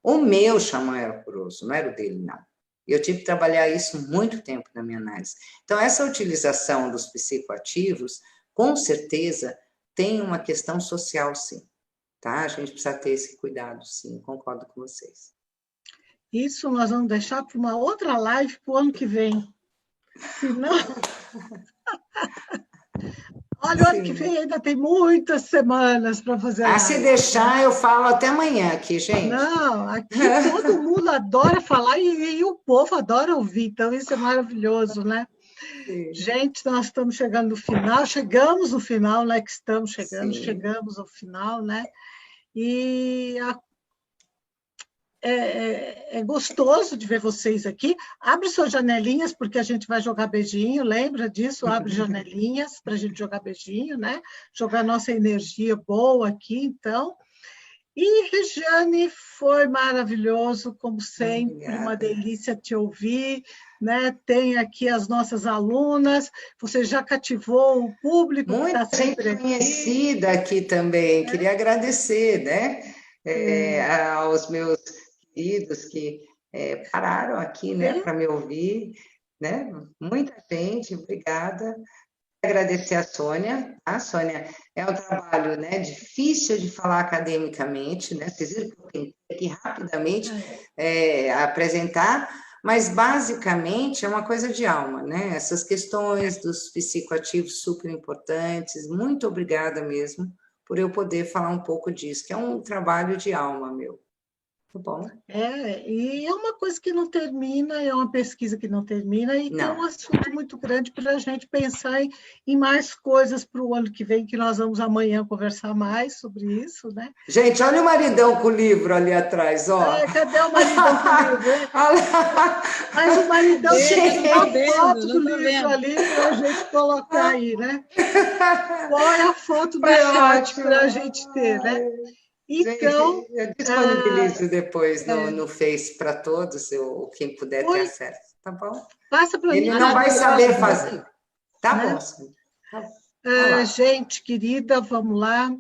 O meu xamã era horroroso, não era o dele, não. Eu tive que trabalhar isso muito tempo na minha análise. Então, essa utilização dos psicoativos, com certeza, tem uma questão social, sim. Tá? A gente precisa ter esse cuidado, sim. Concordo com vocês. Isso nós vamos deixar para uma outra live para o ano que vem. Senão... Olha, o ano que vem ainda tem muitas semanas para fazer. Se deixar, eu falo até amanhã aqui, gente. Não, aqui todo mundo adora falar e o povo adora ouvir, então isso é maravilhoso, né? Sim. Gente, nós estamos chegando no final, chegamos no final, né? Que estamos chegando, sim. Chegamos ao final, né? E é gostoso de ver vocês aqui. Abre suas janelinhas, porque a gente vai jogar beijinho, lembra disso? Abre janelinhas para a gente jogar beijinho, né? Jogar nossa energia boa aqui, então. E, Regiane, foi maravilhoso, como sempre, Obrigada. uma delícia te ouvir, né? Tem aqui as nossas alunas, você já cativou o público que está Muita sempre gente conhecida aqui também, queria agradecer, né? Aos meus queridos que pararam aqui, né, para me ouvir, né? Muita gente, obrigada. Agradecer a Sônia, tá? Sônia, é um trabalho, né, difícil de falar academicamente, né? Vocês viram que eu tentei aqui rapidamente apresentar, mas basicamente é uma coisa de alma, né? Essas questões dos psicoativos super importantes. Muito obrigada mesmo por eu poder falar um pouco disso, que é um trabalho de alma meu. Tá bom? E é uma coisa que não termina, é uma pesquisa que não termina, e tem um assunto muito grande para a gente pensar em mais coisas para o ano que vem, que nós vamos amanhã conversar mais sobre isso, né? Gente, olha o maridão com o livro ali atrás, ó. Cadê o maridão com o livro? Mas o maridão tem uma foto do livro ali para a gente colocar aí, né? Põe a foto no chat para a gente ter, né? Então, gente, eu disponibilizo depois no Face para todos, ou quem puder ter acesso, tá bom? Passa para mim. Ele não vai saber fazer. Tá bom, gente querida, vamos lá.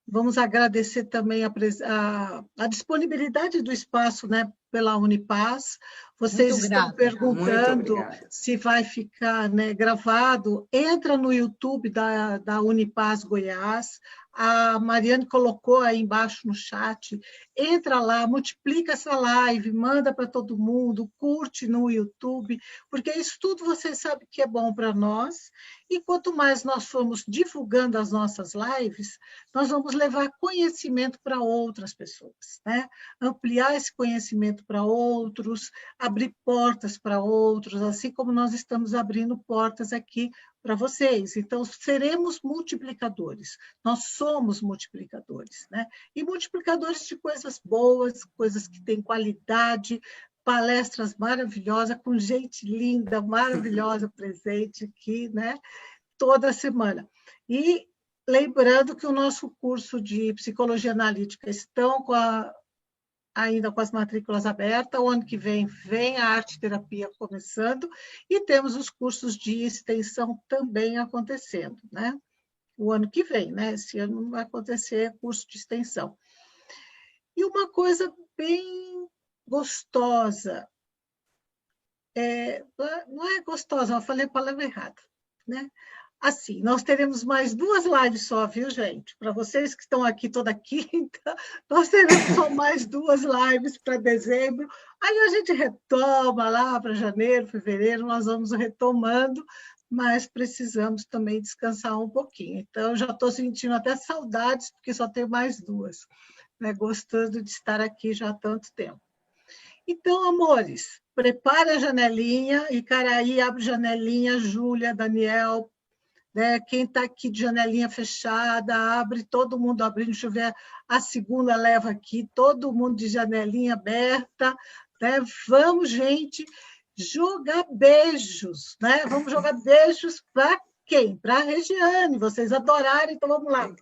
Vamos agradecer também a disponibilidade do espaço, né, pela Unipaz. Vocês estão perguntando se vai ficar, né, gravado. Entra no YouTube da Unipaz Goiás. A Mariane colocou aí embaixo no chat. Entra lá, multiplica essa live, manda para todo mundo, curte no YouTube, porque isso tudo vocês sabem que é bom para nós. E quanto mais nós formos divulgando as nossas lives, nós vamos levar conhecimento para outras pessoas, né? Ampliar esse conhecimento para outros, abrir portas para outros, assim como nós estamos abrindo portas aqui para vocês. Então, seremos multiplicadores. Nós somos multiplicadores, né? E multiplicadores de coisas boas, coisas que têm qualidade, palestras maravilhosas, com gente linda, maravilhosa presente aqui, né? Toda semana. E lembrando que o nosso curso de Psicologia Analítica estão ainda com as matrículas abertas, o ano que vem a arte-terapia começando, e temos os cursos de extensão também acontecendo, né? O ano que vem, né? Esse ano não vai acontecer curso de extensão. E uma coisa bem gostosa, não é gostosa, eu falei a palavra errada, né? Assim, nós teremos mais 2 lives só, viu, gente? Para vocês que estão aqui toda quinta, nós teremos só mais 2 lives para dezembro, aí a gente retoma lá para janeiro, fevereiro, nós vamos retomando, mas precisamos também descansar um pouquinho. Então, eu já estou sentindo até saudades, porque só tenho mais 2, né? Gostando de estar aqui já há tanto tempo. Então, amores, prepare a janelinha, Icaraí abre janelinha, Júlia, Daniel, né? Quem está aqui de janelinha fechada, abre, todo mundo abrindo, deixa eu ver, a segunda leva aqui, todo mundo de janelinha aberta, né? Vamos, gente, jogar beijos, né? Vamos jogar beijos para quem? Para a Regiane, vocês adoraram, então vamos lá.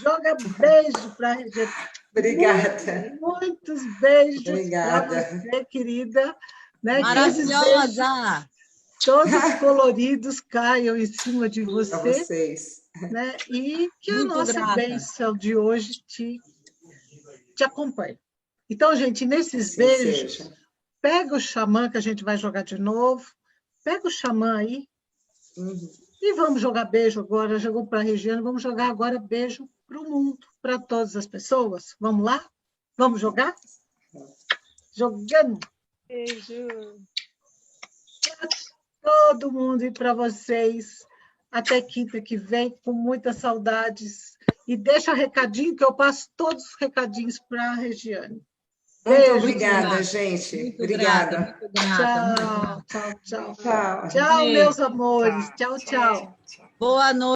Joga beijo para a Regiane. Obrigada. Muitos beijos para você, querida. Né? Maravilhosa! Todos coloridos caiam em cima de você. Para vocês. Né? E que a Muito nossa grata. bênção de hoje te acompanhe. Então, gente, nesses Assim beijos, seja. pega o xamã que a gente vai jogar de novo. Pega o xamã aí. E vamos jogar beijo agora. Jogou para a Regiane, vamos jogar agora beijo para o mundo, para todas as pessoas. Vamos lá? Vamos jogar? Jogando. Beijo. Todo mundo e para vocês. Até quinta que vem, com muitas saudades. E deixa recadinho, que eu passo todos os recadinhos para a Regiane. Muito obrigada, gente. Muito Obrigada. grata, muito grata. Tchau, tchau, tchau. Tchau. Tchau, meus amores. Tchau, tchau. Boa noite.